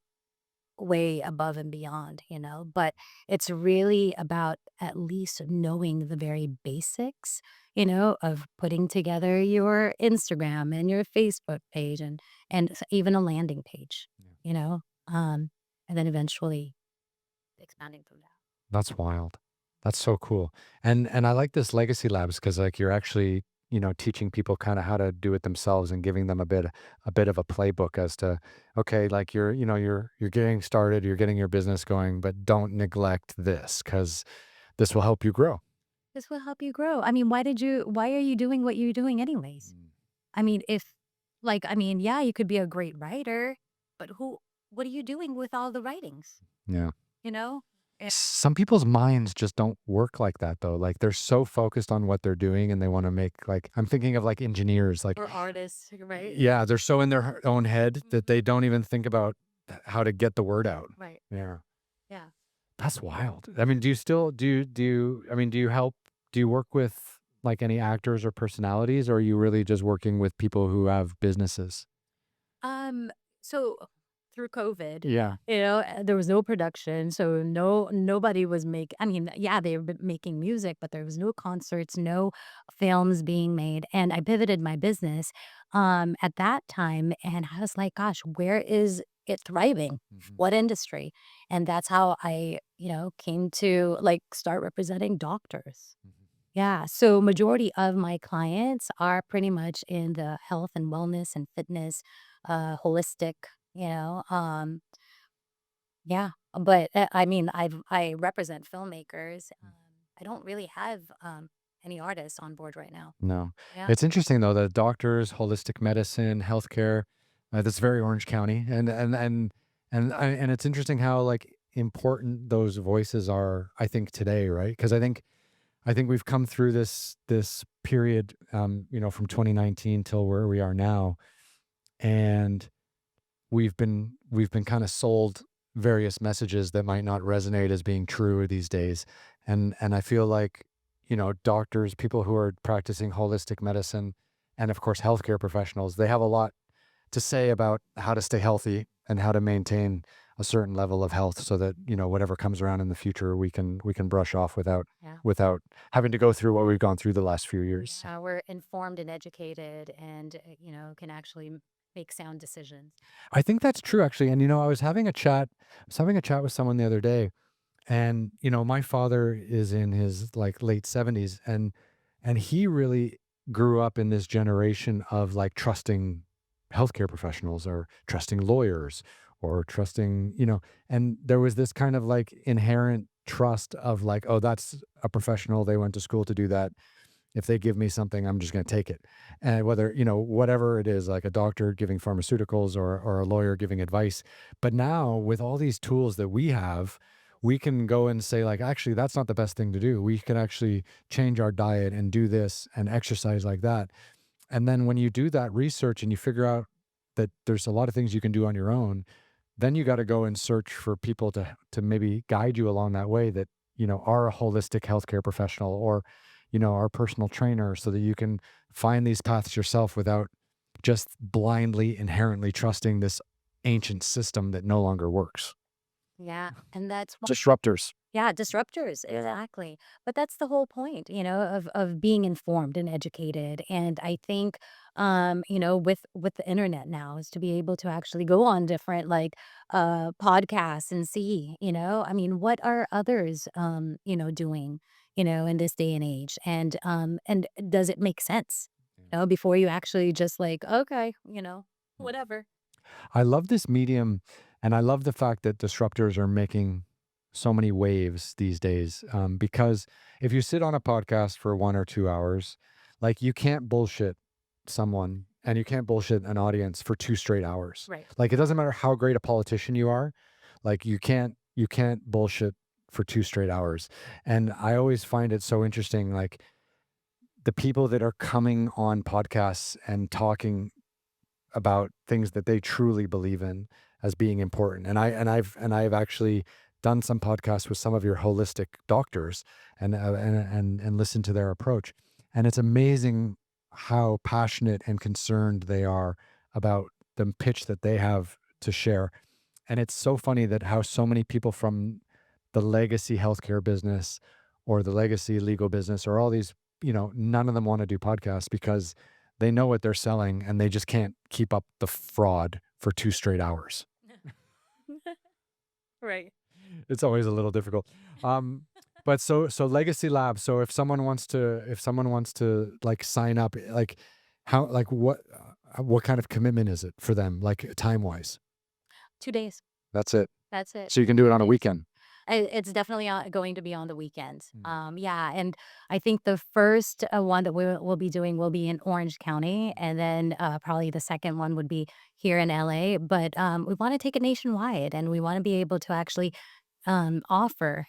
way above and beyond, but it's really about at least knowing the very basics, of putting together your Instagram and your Facebook page and even a landing page, Yeah. you know, um, and then eventually expanding from that. That's wild. That's so cool. And I like this Legacy Labs because like you're actually, teaching people kind of how to do it themselves and giving them a bit of a playbook as to, okay, like you're getting started, you're getting your business going, but don't neglect this because this will help you grow. This will help you grow. I mean, why are you doing what you're doing anyways? Mm. I mean, yeah, you could be a great writer, but what are you doing with all the writings? Yeah. You know? Some people's minds just don't work like that though. Like they're so focused on what they're doing and they want to make like I'm thinking of like engineers, like Or artists, right? yeah, they're so in their own head that Mhm. they don't even think about how to get the word out. Right. Yeah. Yeah. That's wild. I mean, do you still I mean, do you work with like any actors or personalities, or are you really just working with people who have businesses? So through COVID, Yeah. there was no production, so nobody was I mean, yeah, they were making music, but there was no concerts, no films being made, and I pivoted my business at that time, and I was like, gosh, where is it thriving? Mhm. What industry? And that's how I, came to like start representing doctors. Mhm. Yeah, so majority of my clients are pretty much in the health and wellness and fitness, holistic, yeah, but, I mean, I represent filmmakers. I don't really have, any artists on board right now. No. Yeah. It's interesting though that doctors, holistic medicine, healthcare, that's very Orange County, and it's interesting how like important those voices are. I think today, right? Because I think we've come through this period, from 2019 till where we are now, and we've been kind of sold various messages that might not resonate as being true these days. And I feel like, doctors, people who are practicing holistic medicine, and of course healthcare professionals, they have a lot to say about how to stay healthy and how to maintain a certain level of health so that, whatever comes around in the future, we can brush off Yeah. without having to go through what we've gone through the last few years. Yeah, we're informed and educated and, can actually make sound decisions. I think that's true actually. And I was having a chat with someone the other day, and my father is in his like late 70s, and he really grew up in this generation of like trusting healthcare professionals or trusting lawyers or trusting, and there was this kind of like inherent trust of like, oh, that's a professional, they went to school to do that. If they give me something, I'm just going to take it. And whether, whatever it is, like a doctor giving pharmaceuticals or a lawyer giving advice. But now with all these tools that we have, we can go and say, like, actually, that's not the best thing to do. We can actually change our diet and do this and exercise like that. And then when you do that research and you figure out that there's a lot of things you can do on your own, then you got to go and search for people to maybe guide you along that way that, are a holistic healthcare professional or, our personal trainer so that you can find these paths yourself without just blindly inherently trusting this ancient system that no longer works. Yeah, and that's Disruptors. yeah, disruptors, exactly. But that's the whole point, of being informed and educated. And I think, with the internet now is to be able to actually go on different like podcasts and see, I mean, what are others doing, in this day and age? And does it make sense? Before you actually just like, okay, whatever. I love this medium, and I love the fact that disruptors are making so many waves these days. Because if you sit on a podcast for 1 or 2 hours, like you can't bullshit someone and you can't bullshit an audience for 2 straight hours. Right. Like it doesn't matter how great a politician you are, like you can't bullshit for 2 straight hours. And I always find it so interesting, like the people that are coming on podcasts and talking about things that they truly believe in as being important. And I've actually done some podcasts with some of your holistic doctors and listened to their approach. And it's amazing how passionate and concerned they are about the pitch that they have to share. And it's so funny that how so many people from the legacy healthcare business or the legacy legal business or all these, none of them want to do podcasts because they know what they're selling and they just can't keep up the fraud for 2 straight hours. Right. It's always a little difficult. Um, but so Legacy Lab. So if someone wants to like sign up, like how like what kind of commitment is it for them, like time wise? 2 days. That's it. That's it. So you can do it on a 2 days. weekend. It's definitely going to be on the weekends. Mm. Yeah, and I think the first one that we'll be doing will be in Orange County, and then probably the second one would be here in LA. But we want to take it nationwide, and we want to be able to actually offer,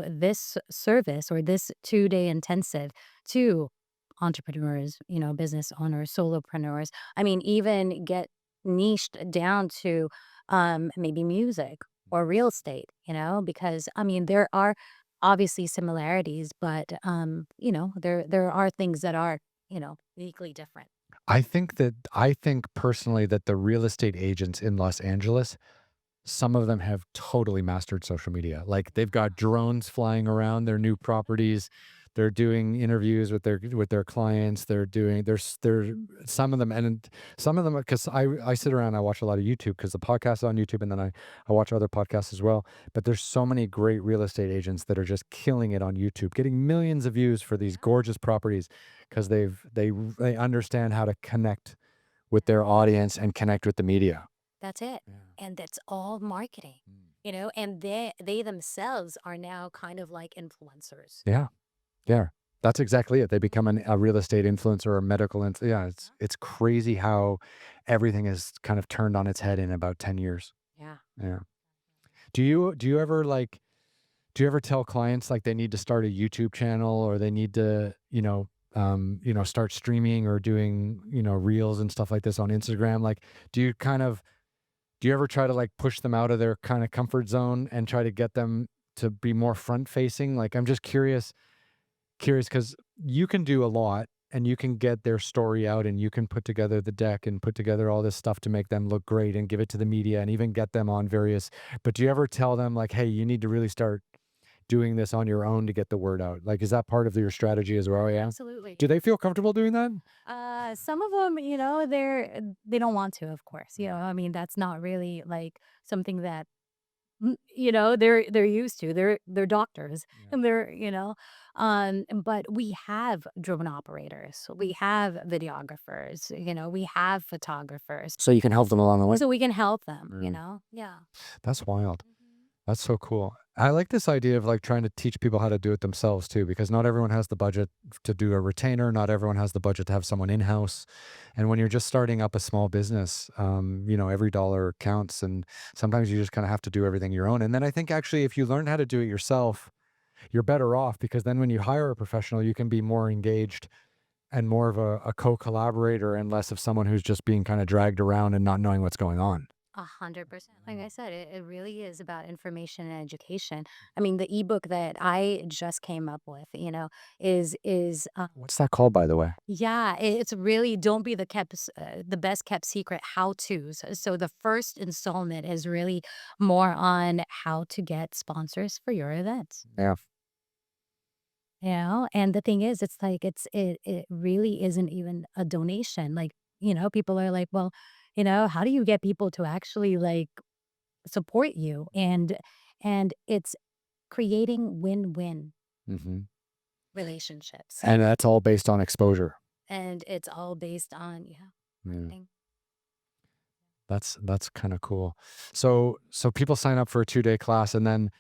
this service or this 2-day intensive to entrepreneurs, business owners, solopreneurs. I mean, even get niched down to maybe music or real estate, because I mean, there are obviously similarities, but there are things that are, uniquely different. I think personally that the real estate agents in Los Angeles, some of them have totally mastered social media. Like they've got drones flying around their new properties. They're doing interviews with their clients. They're some of them, and some of them, because I sit around, I watch a lot of YouTube because the podcast is on YouTube, and then I watch other podcasts as well. But there's so many great real estate agents that are just killing it on YouTube, getting millions of views for these gorgeous properties because they understand how to connect with their audience and connect with the media. That's it. Yeah. And that's all marketing, Mm. and they themselves are now kind of like influencers. Yeah. Yeah, that's exactly it. They become a real estate influencer or a medical yeah, it's crazy how everything is kind of turned on its head in about 10 years. Yeah. Yeah. Do you ever tell clients like they need to start a YouTube channel or they need to, start streaming or doing, reels and stuff like this on Instagram? Like, do you kind of Do you ever try to, like, push them out of their kinda comfort zone and try to get them to be more front facing? Like, I'm just curious because you can do a lot and you can get their story out and you can put together the deck and put together all this stuff to make them look great and give it to the media and even get them on various, but do you ever tell them, like, "Hey, you need to really start doing this on your own to get the word out?" Like, is that part of your strategy as well, yeah? Absolutely. Do they feel comfortable doing that? Some of them, they don't want to, of course. Mm, I mean, that's not really like something that they're used to. They're doctors, yeah. and but we have drone operators, we have videographers, we have photographers, So you can help them along the way? so we can help them. Mm, Yeah. that's wild. Mhm. That's so cool. I like this idea of like trying to teach people how to do it themselves too, because not everyone has the budget to do a retainer. Not everyone has the budget to have someone in house. And when you're just starting up a small business, every dollar counts. And sometimes you just kind of have to do everything your own. And then I think actually, if you learn how to do it yourself, you're better off because then when you hire a professional, you can be more engaged and more of a co collaborator and less of someone who's just being kind of dragged around and not knowing what's going on. 100%. Like I said, it really is about information and education. I mean, the ebook that I just came up with, is What's that called, by the way? yeah, it's really don't be the best kept secret how to's. So the first installment is really more on how to get sponsors for your events. Yeah. And the thing is, it's like it really isn't even a donation. Like, people are like, well, how do you get people to actually like support you? And it's creating win-win Hmm. relationships. And that's all based on exposure. And it's all based on, yeah, Yeah. marketing. That's kind of cool. So people sign up for a 2-day class and then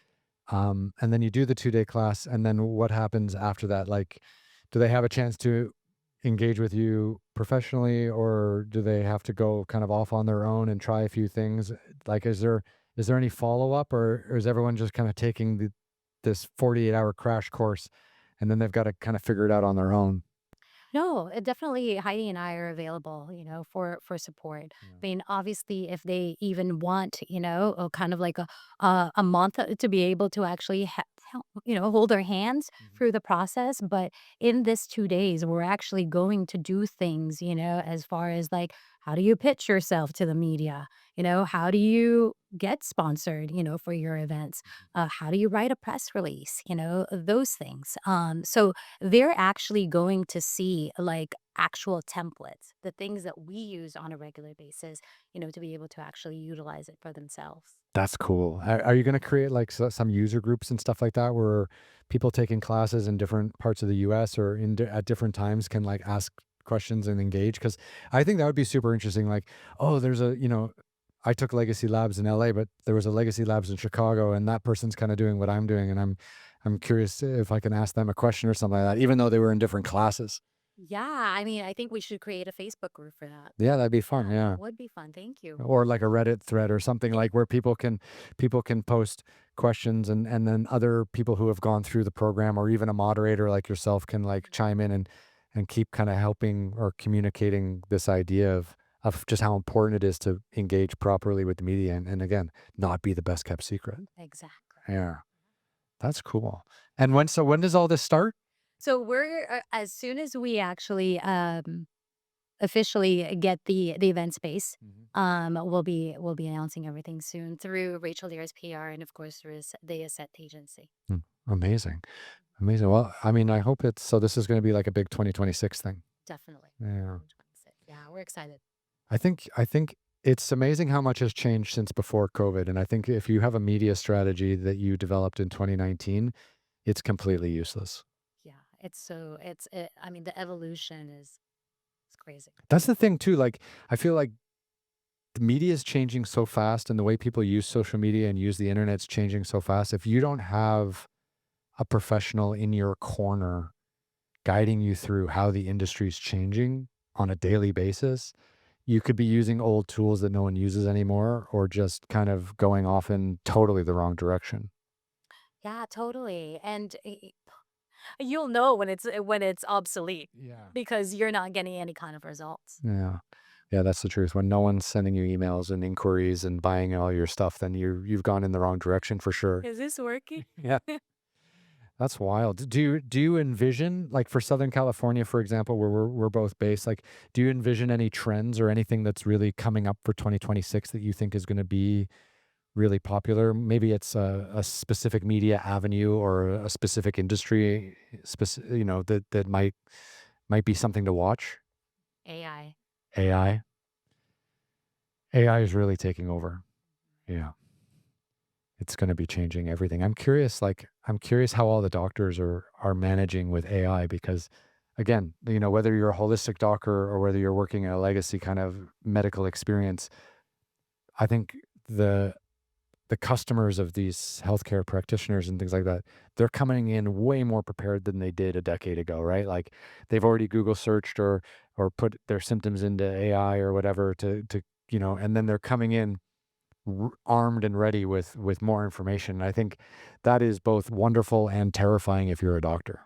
you do the 2-day class and then what happens after that? Like, do they have a chance to engage with you professionally or do they have to go kind of off on their own and try a few things? Like, is there any follow-up or is everyone just kind of taking this 48-hour crash course and then they've got to kind of figure it out on their own? No, definitely Heidi and I are available, for support. Yeah. I mean, obviously, if they even want, kind of like a month to be able to actually help, hold their hands Mhm. through the process. But in this 2 days, we're actually going to do things, as far as like how do you pitch yourself to the media? How do you get sponsored, for your events? How do you write a press release? Those things. So they're actually going to see like actual templates, the things that we use on a regular basis, to be able to actually utilize it for themselves. That's cool. Are you gonna create, like, some user groups and stuff like that where people taking classes in different parts of the US or at different times can, like, ask questions and engage? Because I think that would be super interesting, like, "Oh, I took Legacy Labs in LA, but there was a Legacy Labs in Chicago, and that person's kinda doing what I'm doing, and I'm curious if I can ask them a question or something like that," even though they were in different classes. Yeah, I mean, I think we should create a Facebook group for that. Yeah, that'd be fun, Yeah, that yeah. would be fun. Thank you. Or like a Reddit thread or something like where people can post questions and then other people who have gone through the program or even a moderator like yourself can like chime in and keep kind of helping or communicating this idea of just how important it is to engage properly with the media and again not be the best kept secret. Exactly. Yeah, that's cool. And when does all this start? So as soon as we actually officially get the event space, Mhm. we'll be announcing everything soon through Rachel Deer's PR and of course through the Ascent agency. Hmm, amazing. Amazing. Well, I mean, I hope it's so this is going to be like a big 2026 thing. Definitely. Yeah. 2026. Yeah, we're excited. I think it's amazing how much has changed since before COVID, and I think if you have a media strategy that you developed in 2019, it's completely useless. Yeah, I mean, the evolution is it's crazy. That's the thing too, like, I feel like the media is changing so fast and the way people use social media and use the internet's changing so fast. If you don't have a professional in your corner guiding you through how the industry is changing on a daily basis, you could be using old tools that no one uses anymore or just kind of going off in totally the wrong direction. Yeah, totally. And you'll know when it's obsolete Yeah. because you're not getting any kind of results. Yeah. Yeah, that's the truth. When no one's sending you emails and inquiries and buying all your stuff, then you've gone in the wrong direction for sure. Is this working? Yeah. That's wild. Do you envision, like, for Southern California, for example, where we're both based, like, do you envision any trends or anything that's really coming up for 2026 that you think is gonna be really popular? Maybe it's a specific media avenue or a specific industry, that might be something to watch? AI. AI? AI is really taking over. Yeah. It's gonna be changing everything. I'm curious how all the doctors are managing with AI because, again, whether you're a holistic doctor or whether you're working in a legacy kind of medical experience, I think the the customers of these healthcare practitioners and things like that, they're coming in way more prepared than they did a decade ago, right? Like, they've already Google searched or put their symptoms into AI or whatever and then they're coming in armed and ready with more information. I think that is both wonderful and terrifying if you're a doctor.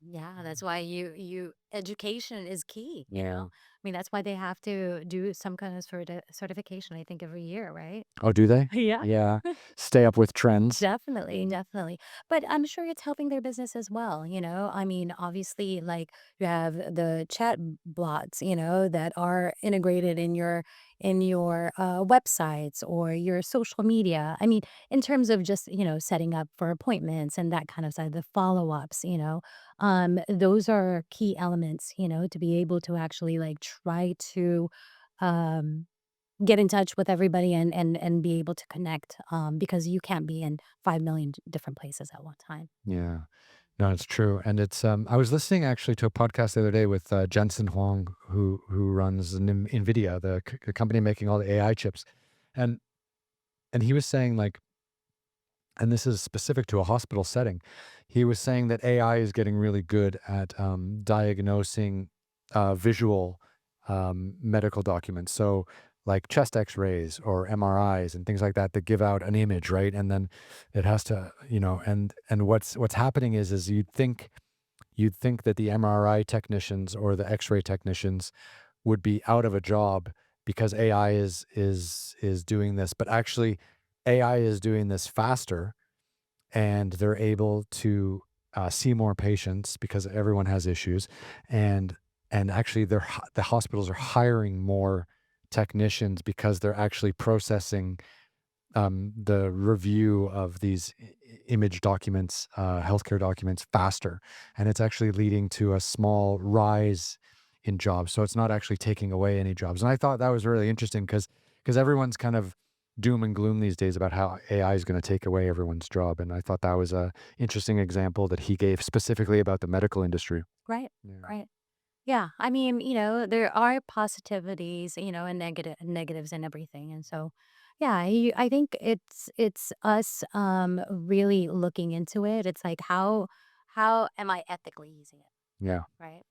Yeah, that's why you education is key, you know? Yeah. I mean, that's why they have to do some kind of certification, I think, every year, right? Oh, do they? Yeah. Yeah. Stay up with trends. Definitely, definitely. But I'm sure it's helping their business as well, you know? I mean, obviously, like you have the chat bots, that are integrated in your websites or your social media. I mean, in terms of just, setting up for appointments and that kind of side, the follow-ups, those are key elements, to be able to actually like try to um get in touch with everybody and be able to connect, because you can't be in 5 million different places at one time. Yeah. No, it's true. And I was listening actually to a podcast the other day with Jensen Huang, who runs NVIDIA, the company making all the AI chips. And and he was saying, like, and this is specific to a hospital setting. He was saying that AI is getting really good at diagnosing visual medical documents. So, like chest X-rays or MRIs and things like that that give out an image, right? And then it has to, and what's happening is you'd think that the MRI technicians or the X-ray technicians would be out of a job because AI is doing this, but actually AI is doing this faster and they're able to see more patients because everyone has issues, and actually the hospitals are hiring more technicians because they're actually processing the review of these image documents, healthcare documents faster. And it's actually leading to a small rise in jobs. So it's not actually taking away any jobs. And I thought that was really interesting because everyone's kind of doom and gloom these days about how AI is going to take away everyone's job. And I thought that was a interesting example that he gave specifically about the medical industry. Right, Yeah. right. Yeah, I mean, there are positivities, and negatives and everything, and so, yeah, I think it's us, really looking into it. It's like, how am I ethically using it, Yeah. right?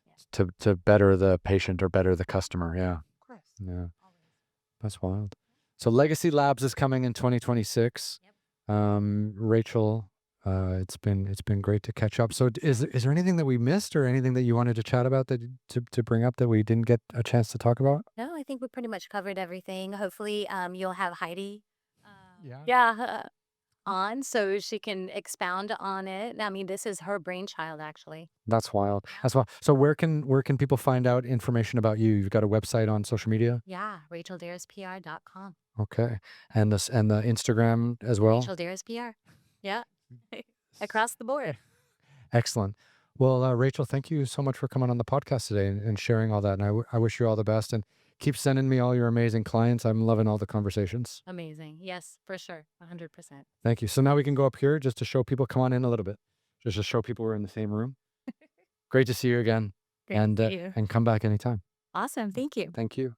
Yeah, To better the patient or better the customer. Yeah. of course, Yeah. always. That's wild. So Legacy Labs is coming in 2026. Yep. Rachel, it's been great to catch up. So is there anything that we missed or anything that you wanted to chat about that to bring up that we didn't get a chance to talk about? No, I think we pretty much covered everything. Hopefully, you'll have Heidi, Yeah. yeah, on so she can expound on it. I mean, this is her brainchild, actually. That's wild. Yeah. That's wild. So where can people find out information about you? You've got a website on social media? Yeah, RachelDaresPR.com. Okay. And the Instagram as well? Rachel Dares PR. Yeah. Across the board. Excellent. Well, Rachel, thank you so much for coming on the podcast today and sharing all that. And I wish you all the best and keep sending me all your amazing clients. I'm loving all the conversations. Amazing. Yes, for sure. 100%. Thank you. So now we can go up here just to show people, come on in a little bit, just to show people we're in the same room. Great to see you again, Great to and see you. come back anytime. Awesome. Thank you. Thank you.